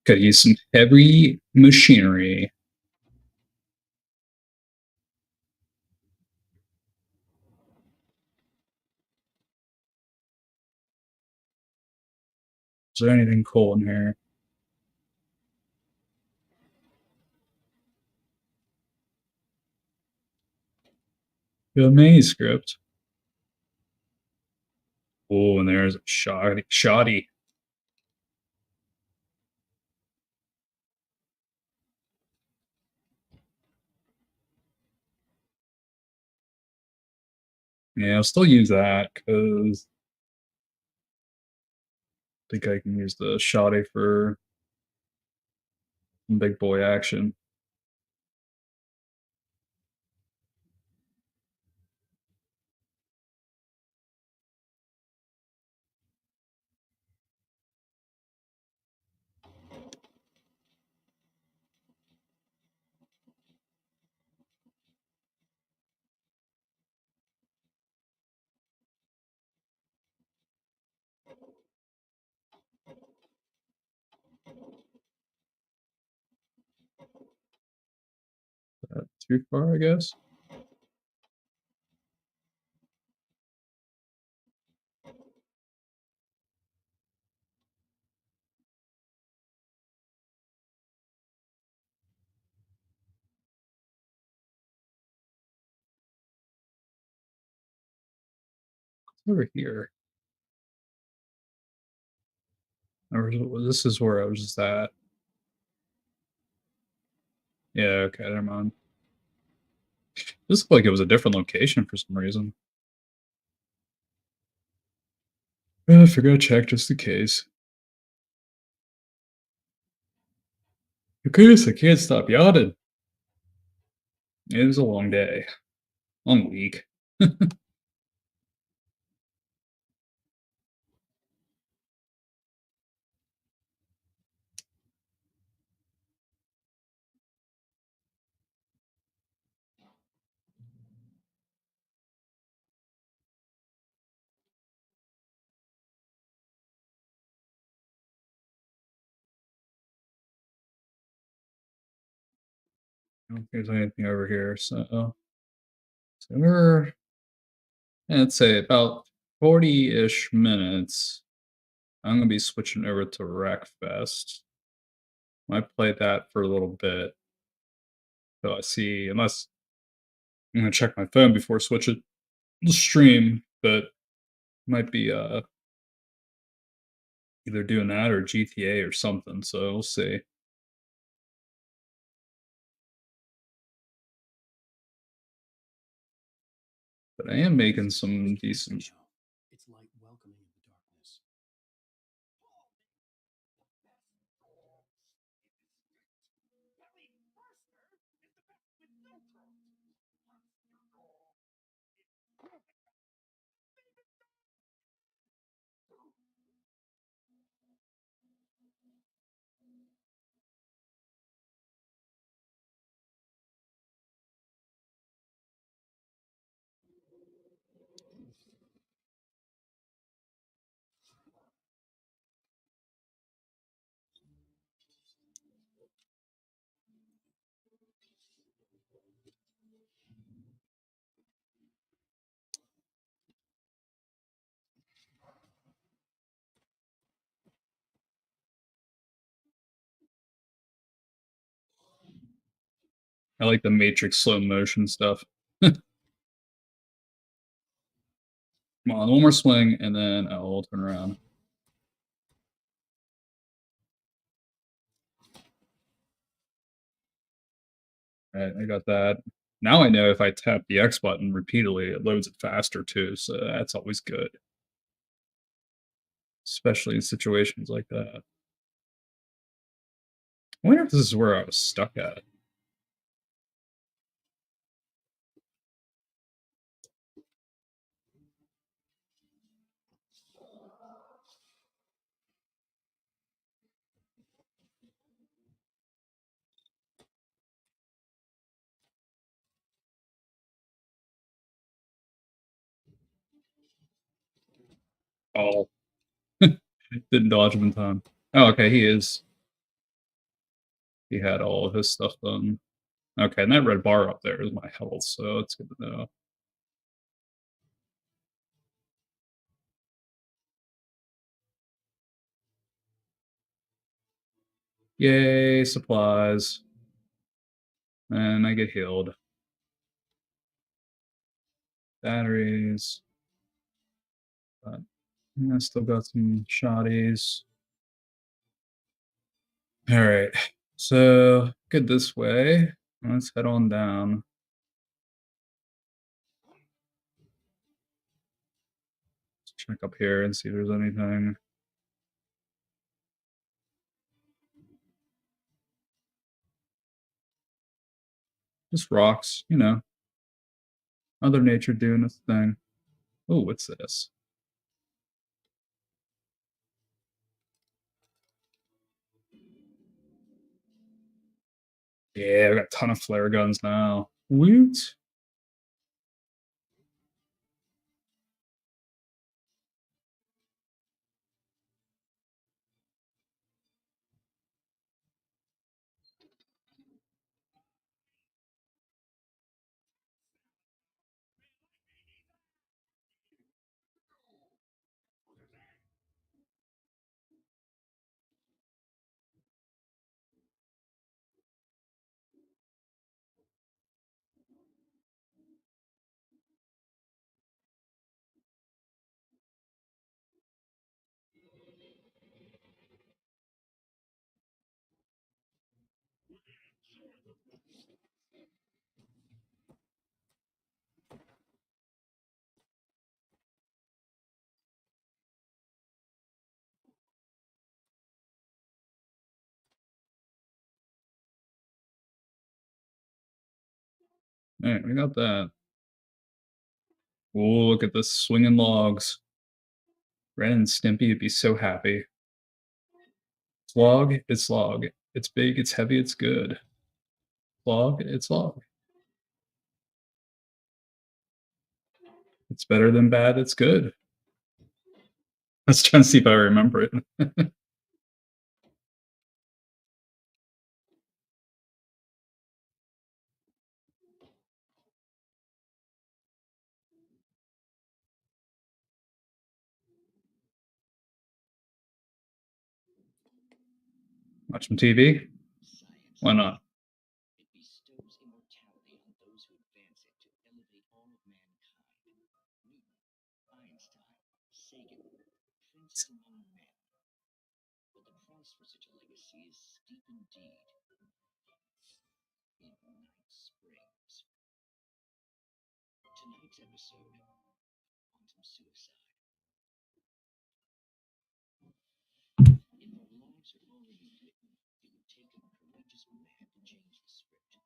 Could use some heavy machinery. Is there anything cool in here? The manuscript. Oh, and there's a shoddy. Yeah, I'll still use that because I think I can use the shoddy for some big boy action. Too far, I guess. Over here. Or this is where I was just at. Yeah, okay, never mind. This looked like it was a different location for some reason. I figured I'd check just in case. Goodness, I can't stop yawning. It was a long day. Long week. I don't think there's anything over here, so we're, I'd say about 40-ish minutes. I'm gonna be switching over to Wreckfest. Might play that for a little bit. So I see, unless I'm gonna check my phone before switching the stream, but might be either doing that or GTA or something, so we'll see. But I am making some decent. It's light welcoming in the darkness. I like the Matrix slow motion stuff. Come on, one more swing, and then I'll turn around. Alright, I got that. Now I know if I tap the X button repeatedly, it loads it faster too, so that's always good. Especially in situations like that. I wonder if this is where I was stuck at. Oh. Didn't dodge him in time. Oh, okay, he is. He had all of his stuff done. Okay, and that red bar up there is my health, so it's good to know. Yay, supplies. And I get healed. Batteries. But I still got some shotties. Alright, so good this way. Let's head on down. Let's check up here and see if there's anything. Just rocks, you know. Mother Nature doing its thing. Oh, what's this? Yeah, I got a ton of flare guns now. Woot! Alright, we got that. Oh, look at this swinging logs. Ren and Stimpy would be so happy. It's log, it's log. It's big, it's heavy, it's good. Log, it's log. It's better than bad, it's good. Let's try and see if I remember it. Watch some TV? Why not? It bestows immortality on those who advance it to elevate all of mankind. Newton, Einstein, Sagan, princes among men. But the price for such a legacy is steep indeed. In Night Springs. Tonight's episode, quantum suicide. If our lives are already written, it would take a courageous man to change the script.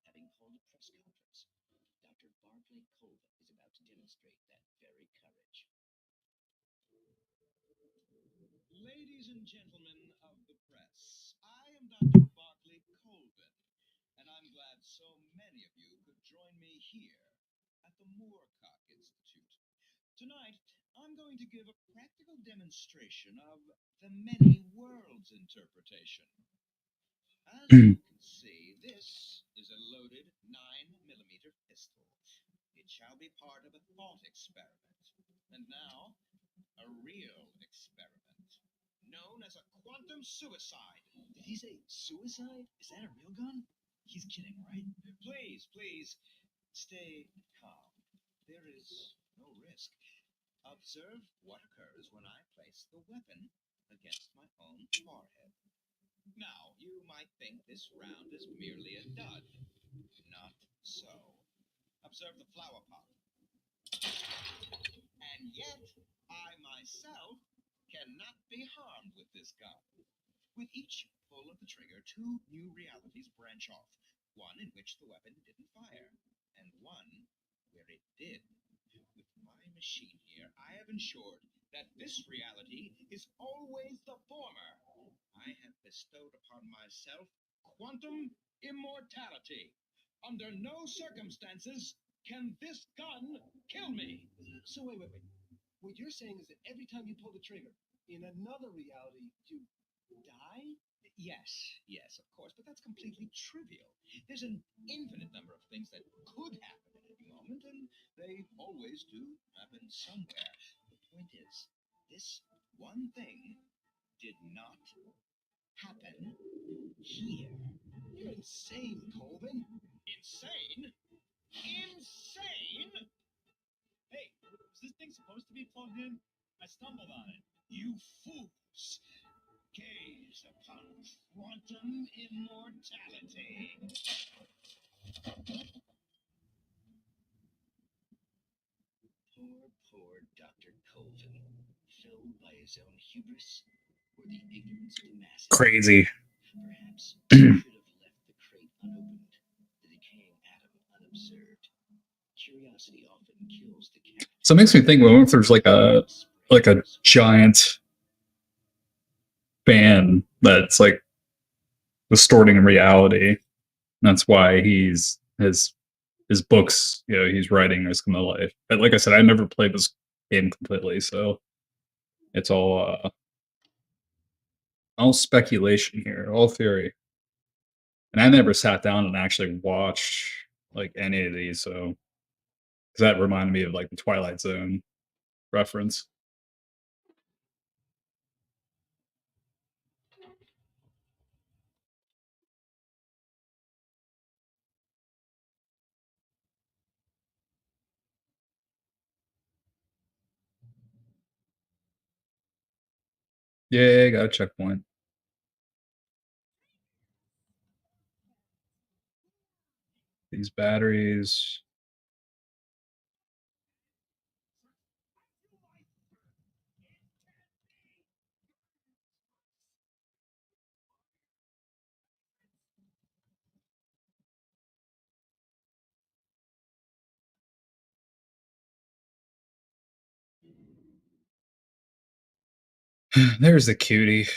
Having called a press conference, Dr. Barclay Colvin is about to demonstrate that very courage. Ladies and gentlemen of the press, I am Dr. Barclay Colvin, and I'm glad so many of you could join me here at the Moorcock Institute. Tonight, I'm going to give a practical demonstration of the many worlds interpretation. As you can see, this is a loaded 9mm pistol. It shall be part of a thought experiment. And now, a real experiment, known as a quantum suicide. Did he say suicide? Is that a real gun? He's kidding, right? Please, stay calm. There is no risk. Observe what occurs when I place the weapon against my own forehead. Now, you might think this round is merely a dud. Not so. Observe the flower pot. And yet, I myself cannot be harmed with this gun. With each pull of the trigger, two new realities branch off. One in which the weapon didn't fire, and one where it did. With my machine here, I have ensured that this reality is always the former. I have bestowed upon myself quantum immortality. Under no circumstances can this gun kill me. So wait. What you're saying is that every time you pull the trigger, in another reality, you die? Yes, of course, but that's completely trivial. There's an infinite number of things that could happen at any moment, and they always do happen somewhere. The point is, this one thing did not happen here. You're insane, Colvin. Insane? Insane? Hey, was this thing supposed to be plugged in? I stumbled on it. You fools! Gaze upon quantum immortality. Poor Dr. Colvin, felled by his own hubris or the ignorance of the masses. Crazy. Perhaps he should have left the crate unopened, the decaying atom unobserved. Curiosity often kills the cat. So it makes me think, what if there's like a giant fan that's like distorting reality. That's why his books, you know, he's writing Risk of My Life. But like I said, I never played this game completely, so it's all speculation here, all theory. And I never sat down and actually watched like any of these, so because that reminded me of like the Twilight Zone reference. Yeah, got a checkpoint. These batteries. There's the cutie.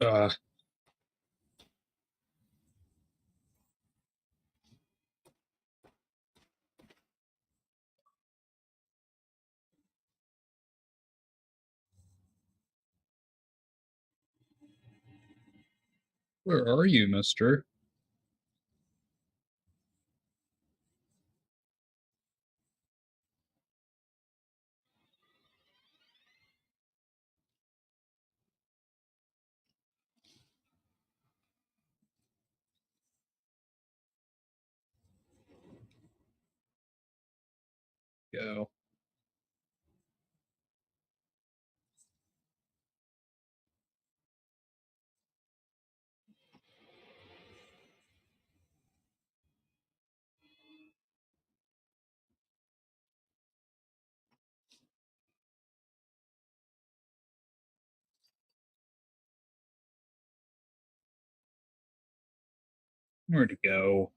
Uh, where are you, mister? Go. Where to go?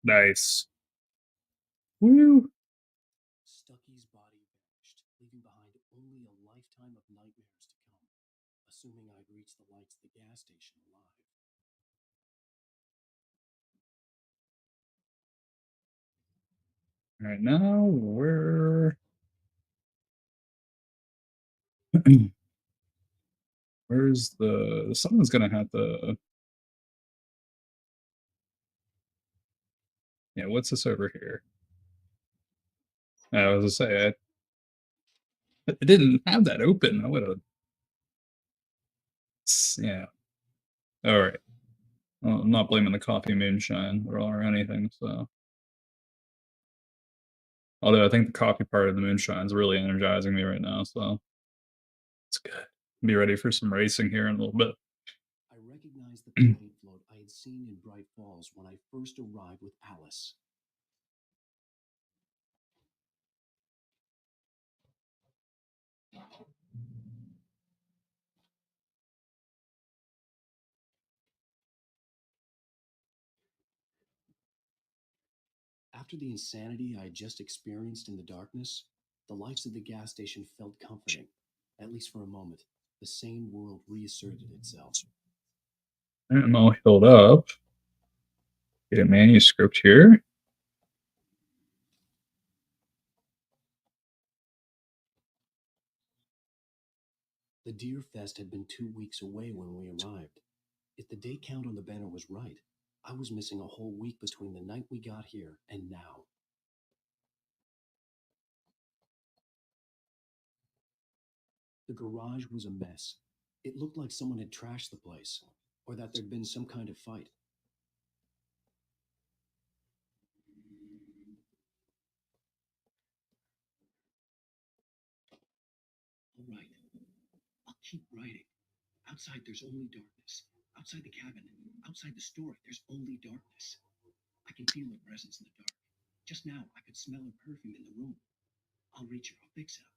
Nice. Woo! Stucky's body vanished, leaving behind only a lifetime of nightmares to come, assuming I'd reach the lights at the gas station alive. Right now, we're where's someone's gonna have to. Yeah, what's this over here? I was gonna say I didn't have that open. I would have. Yeah. All right. Well, I'm not blaming the coffee moonshine or anything. So, although I think the coffee part of the moonshine is really energizing me right now. So it's good. Be ready for some racing here in a little bit. I recognized the paint float I had seen in Bright Falls when I first arrived with Alice. After the insanity I had just experienced in the darkness, the lights of the gas station felt comforting, at least for a moment. The sane world reasserted itself. I'm all healed up. Get a manuscript here. The Deer Fest had been 2 weeks away when we arrived. If the day count on the banner was right, I was missing a whole week between the night we got here and now. The garage was a mess. It looked like someone had trashed the place, or that there'd been some kind of fight. All right, I'll keep writing. Outside, there's only darkness. Outside the cabin, outside the story, there's only darkness. I can feel her presence in the dark. Just now, I could smell her perfume in the room. I'll reach her. I'll fix it up.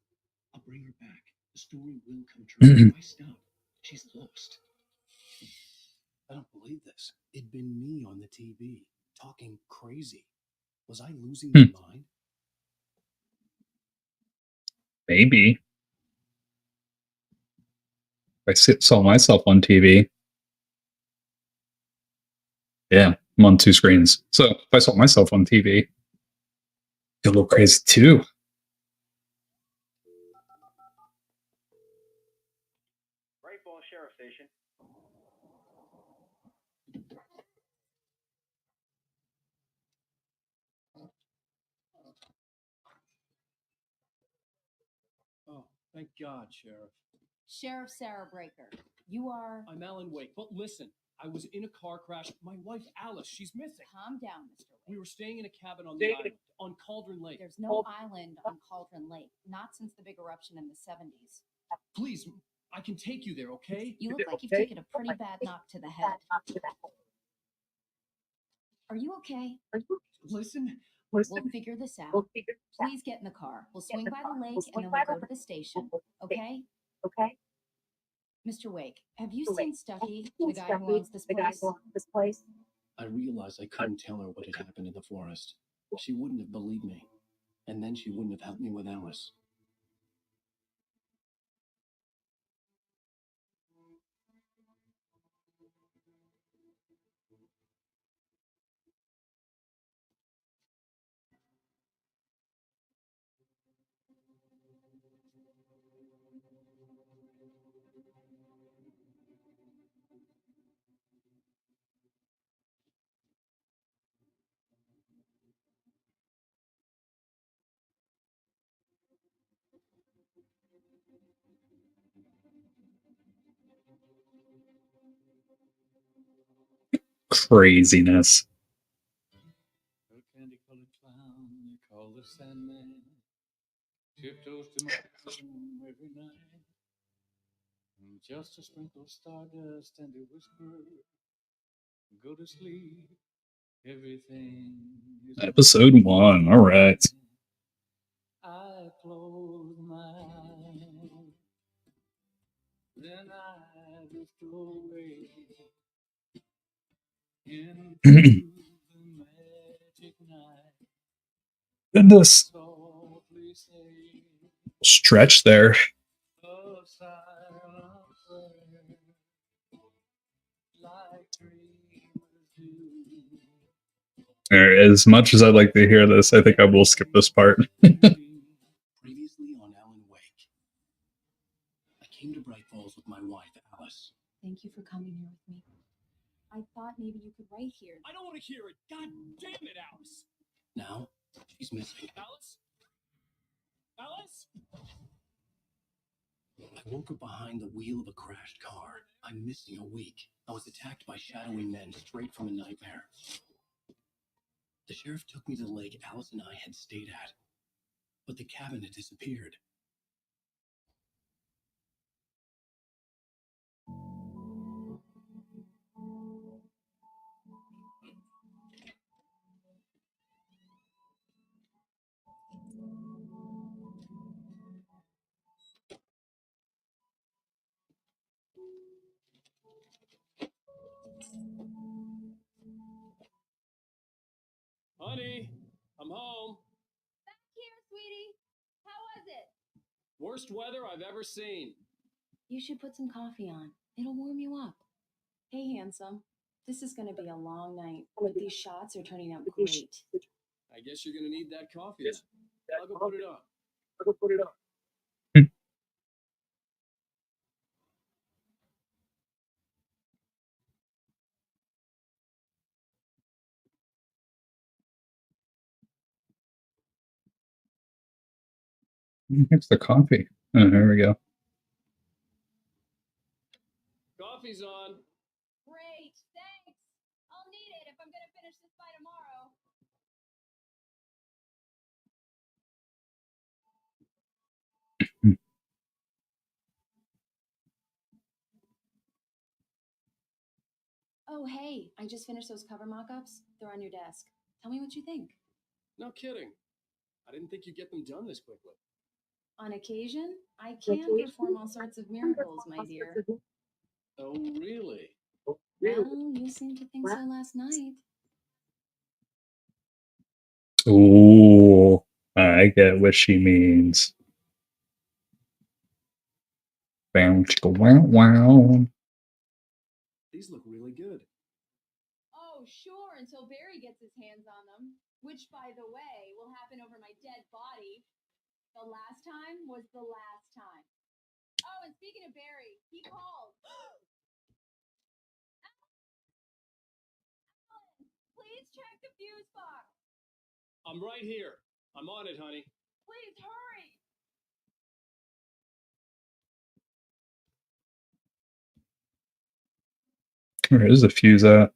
I'll bring her back. The story will come true. Why stop? She's lost. I don't believe this. It'd been me on the TV, talking crazy. Was I losing my mind? Maybe. I saw myself on TV. Yeah, I'm on 2 screens. So if I saw myself on TV, get a little crazy too. Bright Falls Sheriff Station. Oh, thank God, Sheriff. Sheriff Sarah Breaker, you are. I'm Alan Wake. But listen, I was in a car crash. My wife, Alice, she's missing. Calm down, Mr. Wake. We were staying in a cabin on the island, on Cauldron Lake. There's no island on Cauldron Lake, not since the big eruption in the 70s. Please, I can take you there, okay? You look like you've taken a pretty bad knock to the head. Are you okay? Listen. We'll figure this out. Please get in the car. We'll swing by the lake and then we'll go to the station. Okay? Okay. Mr. Wake, have you seen Stucky, the guy who owns this place? I realized I couldn't tell her what had happened in the forest. She wouldn't have believed me. And then she wouldn't have helped me with Alice. Craziness. A candy-colored clown they call the Sandman tiptoes to my room every night, just to sprinkle stardust and to whisper, "Go to sleep, everything is Episode 1. All right. I close my eyes, then I drift away into the magic night. Goodness. Softly say Stretch there. a silent prayer, like dreamers do. As much as I'd like to hear this, I think I will skip this part. Previously on Alan Wake. I came to Bright Falls with my wife, Alice. Thank you for coming here with me. I thought maybe you could write here. I don't want to hear it. God damn it, Alice. Now, she's missing. Alice? Alice? I woke up behind the wheel of a crashed car. I'm missing a week. I was attacked by shadowy men straight from a nightmare. The sheriff took me to the lake Alice and I had stayed at, but the cabin had disappeared. Honey, I'm home. Back here, sweetie. How was it? Worst weather I've ever seen. You should put some coffee on. It'll warm you up. Hey, handsome. This is going to be a long night, but these shots are turning out great. I guess you're gonna need that coffee. I'll go put it on. Here's the coffee. Oh, there we go. Coffee's on. Great, thanks. I'll need it if I'm going to finish this by tomorrow. Oh, hey, I just finished those cover mock-ups. They're on your desk. Tell me what you think. No kidding. I didn't think you'd get them done this quickly. On occasion, I can perform all sorts of miracles, my dear. Oh, really? Well, you seemed to think so last night. Ooh, I get what she means. Bow, chicka, wow, wow. These look really good. Oh, sure, until Barry gets his hands on them. Which, by the way, will happen over my dead body. The last time was the last time. Oh, and speaking of Barry, he called. Alan, please check the fuse box. I'm right here. I'm on it, honey. Please hurry. Where is the fuse at?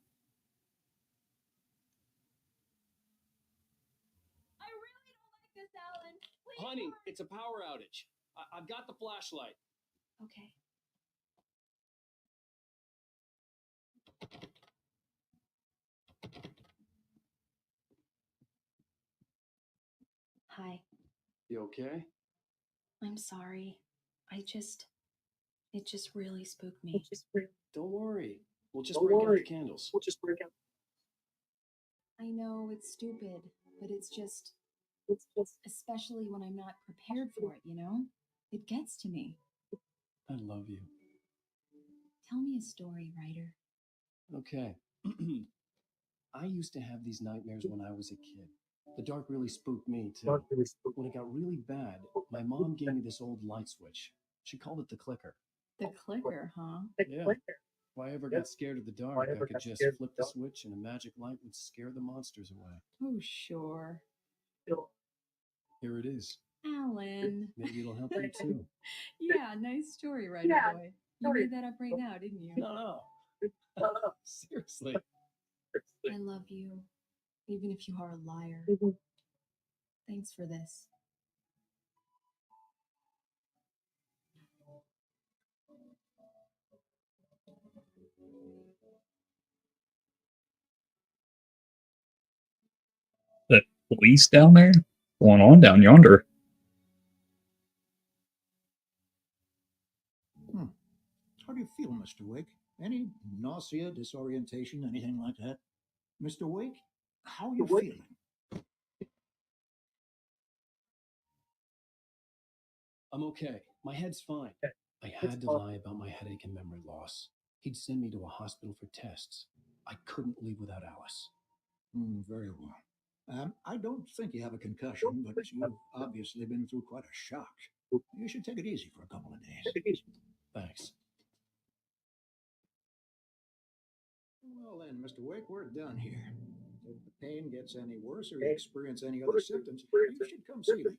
I really don't like this, Alan. Please Honey, hurry. it's a power outage. I've got the flashlight. Okay. Hi. You okay? I'm sorry. It just really spooked me. Don't worry. We'll just break out the candles. I know it's stupid, but it's just, especially when I'm not prepared for it, you know? It gets to me. I love you. Tell me a story, writer. Okay. I used to have these nightmares when I was a kid. The dark really spooked me, too. When it got really bad, my mom gave me this old light switch. She called it the clicker. The clicker, huh? Yeah. If I ever got scared of the dark, I could just flip the switch and a magic light would scare the monsters away. Oh, sure. Here it is. Alan. Maybe it'll help you, too. Yeah, nice story, writer boy. You made that up right now, didn't you? No. Seriously. I love you, even if you are a liar. Thanks for this. The police down there? What's going on down yonder? How do you feel, Mr. Wake? Any nausea, disorientation, anything like that? Mr. Wake, how are you feeling? I'm okay. My head's fine. I had to lie about my headache and memory loss. He'd send me to a hospital for tests. I couldn't leave without Alice. Very well. I don't think you have a concussion, but you've obviously been through quite a shock. You should take it easy for a couple of days. Thanks. Well then, Mr. Wake, we're done here. If the pain gets any worse or you experience any other symptoms, you should come see me.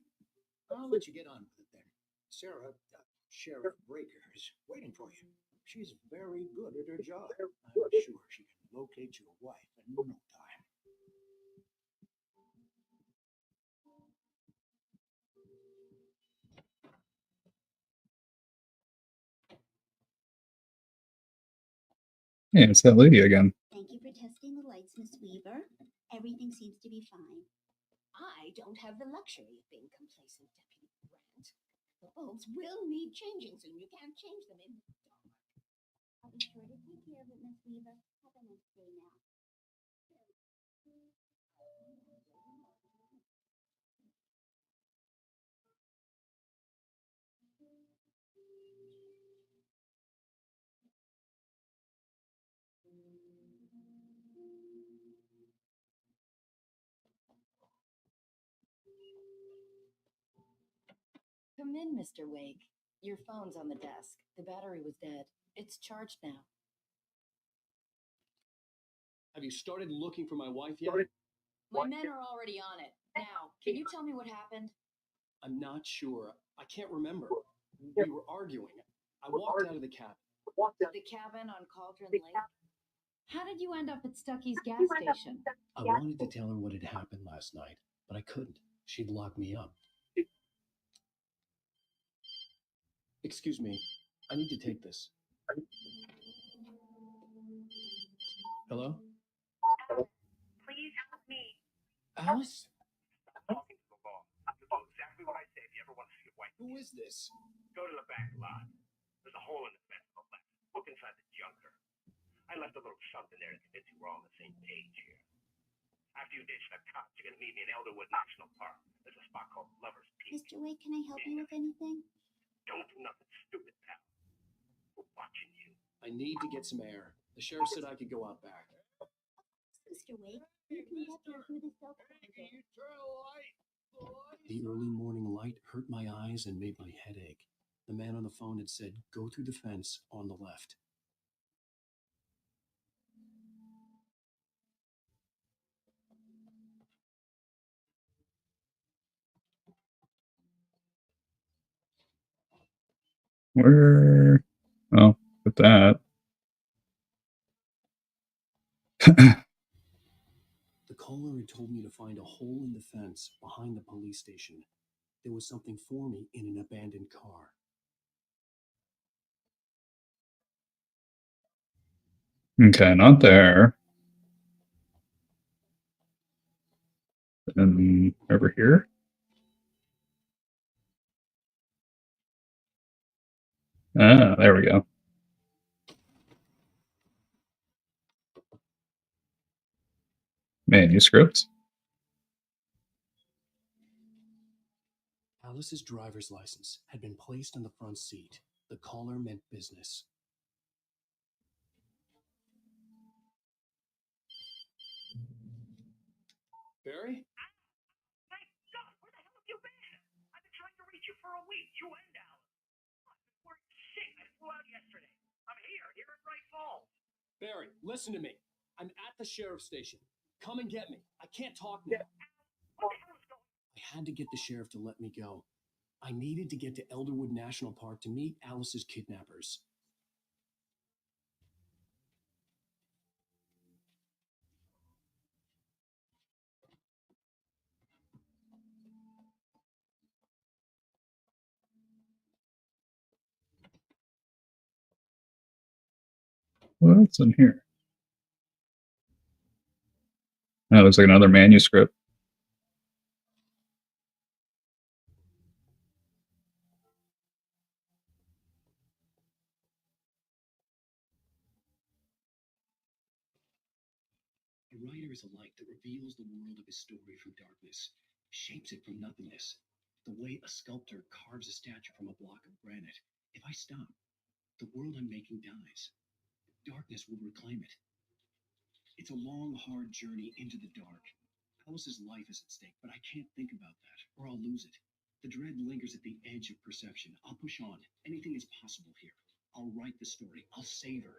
I'll let you get on with it then. Sarah, Sheriff Breaker, is waiting for you. She's very good at her job. I'm sure she can locate your wife in no time. Yeah, it's that lady again. Thank you for testing the lights, Miss Weaver. Everything seems to be fine. I don't have the luxury of being complacent, Deputy Grant. The bulbs will need changing soon. You can't change them in the dark. I'll be sure to take care of it, Miss Weaver. Have a nice day now. Come in, Mr. Wake. Your phone's on the desk. The battery was dead. It's charged now. Have you started looking for my wife yet? My men are already on it. Now, can you tell me what happened? I'm not sure. I can't remember. We were arguing. I walked out of the cabin. The cabin on Cauldron Lake? How did you end up at Stucky's gas station? I wanted to tell her what had happened last night, but I couldn't. She'd lock me up. Excuse me. I need to take this. Hello? Please help me. Alice? Talking to the law. You'll do exactly what I say if you ever want to see your wife. Who is this? Go to the back lot. There's a hole in the fence on the left. Look inside the junker. I left a little something there to convince you we're all on the same page here. After you ditch the cops, you're going to meet me in Elderwood National Park. There's a spot called Lover's Peak. Mr. Wake, can I help you with anything? Don't do nothing stupid, pal. We're watching you. I need to get some air. The sheriff said I could go out back. Mr. Wake, you can get there through the south door. The early morning light hurt my eyes and made my head ache. The man on the phone had said, go through the fence on the left. Where? Oh, put that. The caller had told me to find a hole in the fence behind the police station. There was something for me in an abandoned car. Okay, not there. And over here? Ah, there we go. Manuscript. Alice's driver's license had been placed on the front seat. The caller meant business. Barry? My God, where the hell have you been? I've been trying to reach you for a week, you and Alice. I've been working sick. I flew out yesterday. I'm here in Bright Falls. Barry, listen to me. I'm at the sheriff's station. Come and get me. I can't talk now. What the hell is going on? I had to get the sheriff to let me go. I needed to get to Elderwood National Park to meet Alice's kidnappers. What's in here? Oh, looks like another manuscript. A writer is a light that reveals the world of his story from darkness, shapes it from nothingness. The way a sculptor carves a statue from a block of granite. If I stop, the world I'm making dies. Darkness will reclaim it. It's a long, hard journey into the dark. Alice's life is at stake, but I can't think about that, or I'll lose it. The dread lingers at the edge of perception. I'll push on. Anything is possible here. I'll write the story. I'll save her.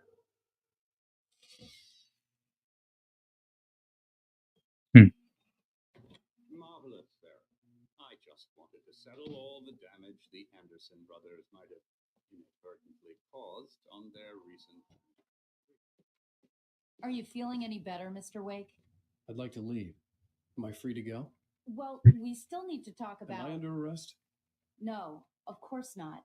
Marvelous, sir. I just wanted to settle all the damage the Anderson brothers might have inadvertently caused on their recent. Are you feeling any better, Mr. Wake? I'd like to leave. Am I free to go? Well, we still need to talk about... Am I under arrest? No, of course not.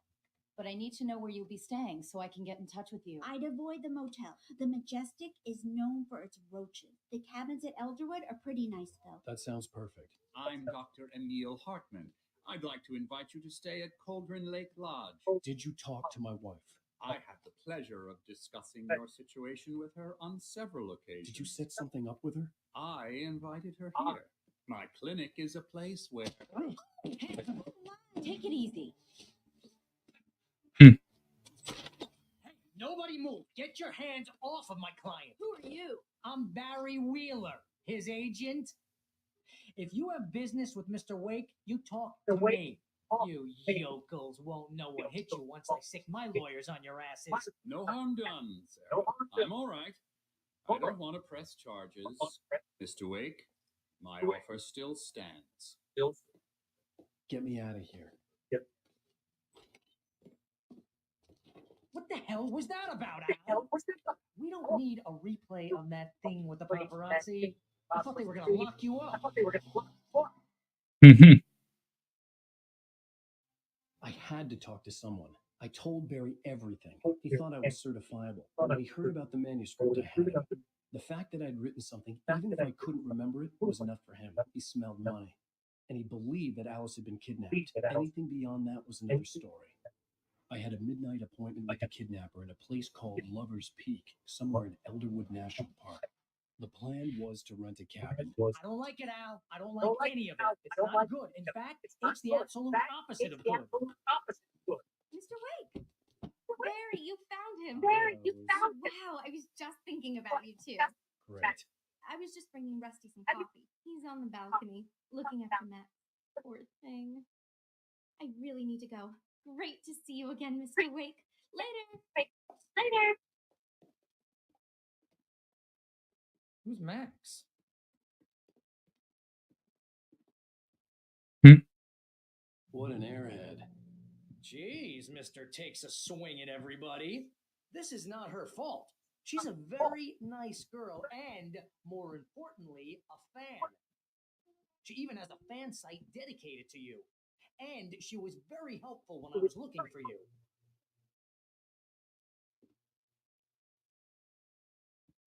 But I need to know where you'll be staying so I can get in touch with you. I'd avoid the motel. The Majestic is known for its roaches. The cabins at Elderwood are pretty nice, though. That sounds perfect. I'm Dr. Emil Hartman. I'd like to invite you to stay at Cauldron Lake Lodge. Did you talk to my wife? I had the pleasure of discussing your situation with her on several occasions. Did you set something up with her? I invited her here. My clinic is a place where... Take it easy. Hey, nobody move. Get your hands off of my client. Who are you? I'm Barry Wheeler, his agent. If you have business with Mr. Wake, you talk to me. You yokels won't know what hit you once I sick my lawyers on your asses. No harm done, sir. I'm all right. I don't want to press charges. Mr. Wake, my offer still stands. Get me out of here. What the hell was that about, Al? We don't need a replay of that thing with the paparazzi. I thought they were going to lock you up. I had to talk to someone. I told Barry everything. He thought I was certifiable. When he heard about the manuscript I had, the fact that I'd written something, even if I couldn't remember it, was enough for him. He smelled money. And he believed that Alice had been kidnapped. Anything beyond that was another story. I had a midnight appointment with the kidnapper in a place called Lover's Peak, somewhere in Elderwood National Park. The plan was to rent a cabin. I don't like it, Al. I don't like any of it. It's not good. In fact, it's the absolute opposite of good. Mr. Wake! Barry, you found him. Barry, you found him. Wow, I was just thinking about you too. Great. I was just bringing Rusty some coffee. He's on the balcony, looking at the map. Poor thing. I really need to go. Great to see you again, Mr. Wake. Later. Who's Max? What an airhead. Jeez, Mr. Takes a swing at everybody. This is not her fault. She's a very nice girl and, more importantly, a fan. She even has a fan site dedicated to you. And she was very helpful when I was looking for you.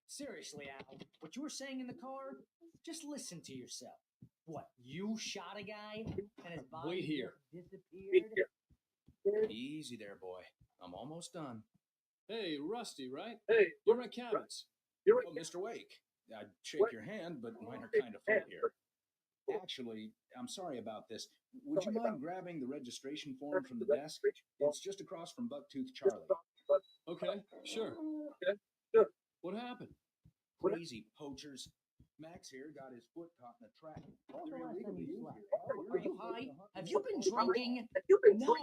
Seriously, Al, what you were saying in the car, just listen to yourself. What, you shot a guy and his body Wait here. disappeared? Easy there, boy. I'm almost done. Hey, Rusty, right? Hey, you're at cabins. Oh, Mr. Wake. I'd shake your hand, but mine are kind of full here. Actually, I'm sorry about this. Would you mind grabbing the registration form from the desk? It's just across from Bucktooth Charlie. Okay, sure. What happened? Crazy poachers. Max here got his foot caught in a trap. They're illegally used here. Are you high? Have you been drinking? No.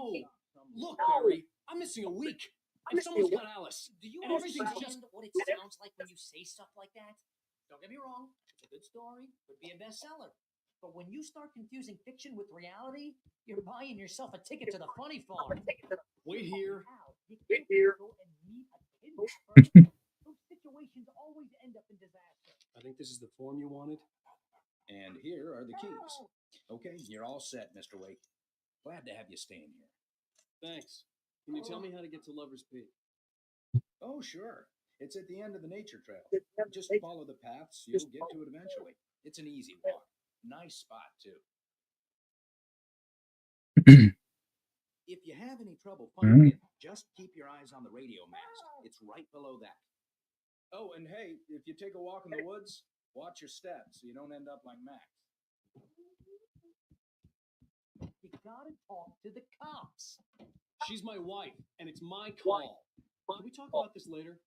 Look, Barry, I'm missing a week. And someone's got Alice. Do you And everything's understand just... what it sounds like when you say stuff like that? Don't get me wrong. It's a good story. Could be a bestseller. But when you start confusing fiction with reality, you're buying yourself a ticket to the funny farm. Wait here. Al, you can't go and meet a kidnapper. Those situations always end up in disaster. I think this is the form you wanted. And here are the keys. Okay, you're all set, Mr. Wake. Glad to have you staying here. Thanks. Can you tell me how to get to Lover's Peak? Oh, sure. It's at the end of the nature trail. Just follow the paths. You'll get to it eventually. It's an easy walk. Nice spot, too. If you have any trouble finding it, just keep your eyes on the radio mast. It's right below that. Oh, and hey, if you take a walk in the woods, watch your steps so you don't end up like Max. You gotta talk to the cops. She's my wife, and it's my call. Can we talk about this later?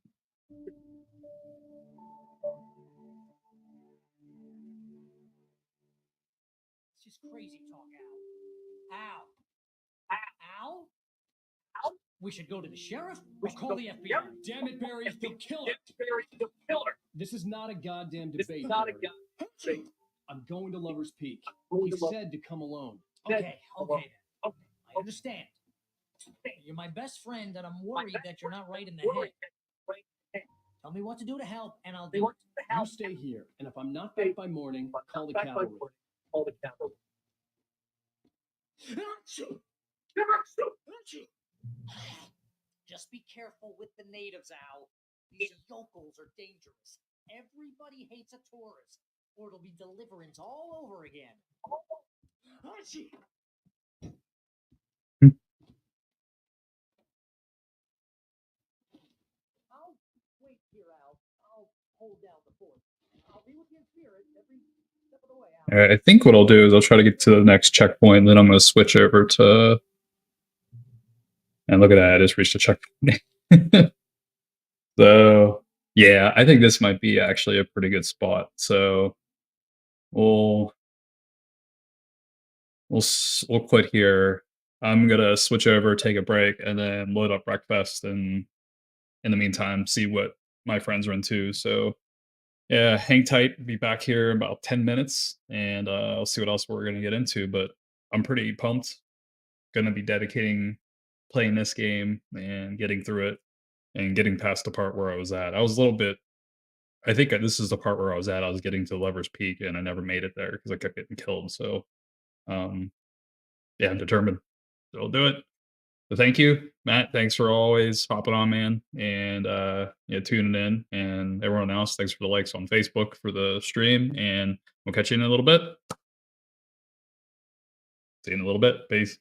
this crazy talk, Al. Al? We should go to the sheriff or call the FBI. Damn it, Barry, you'll kill her. This is not a goddamn debate, Barry. I'm going to Lover's Peak. He said to come alone. Okay then. I understand. You're my best friend, and I'm worried that you're not right in the head. Tell me what to do to help, and I'll do it. You stay here, and if I'm not back by morning, call the cavalry. Just be careful with the natives, Al. These yokels are dangerous. Everybody hates a tourist, or it'll be deliverance all over again. I'll wait here, Al. I'll hold down the fort. I'll be with you in spirit every step of the way, Al. Alright, I think what I'll do is I'll try to get to the next checkpoint, then I'm going to switch over to... And look at that, I just reached a checkpoint. So, yeah, I think this might be actually a pretty good spot. So, we'll quit here. I'm going to switch over, take a break, and then load up breakfast, and in the meantime, see what my friends are into. So, yeah, hang tight. Be back here in about 10 minutes, and I'll see what else we're going to get into. But I'm pretty pumped. Going to be dedicating playing this game and getting through it and getting past the part where I was at. I was a little bit. I think this is the part where I was at. I was getting to Lover's Peak, and I never made it there because I kept getting killed. So, yeah, I'm determined. So I'll do it. So thank you, Matt. Thanks for always hopping on, man, and yeah, tuning in. And everyone else, thanks for the likes on Facebook for the stream. And we'll catch you in a little bit. See you in a little bit. Peace.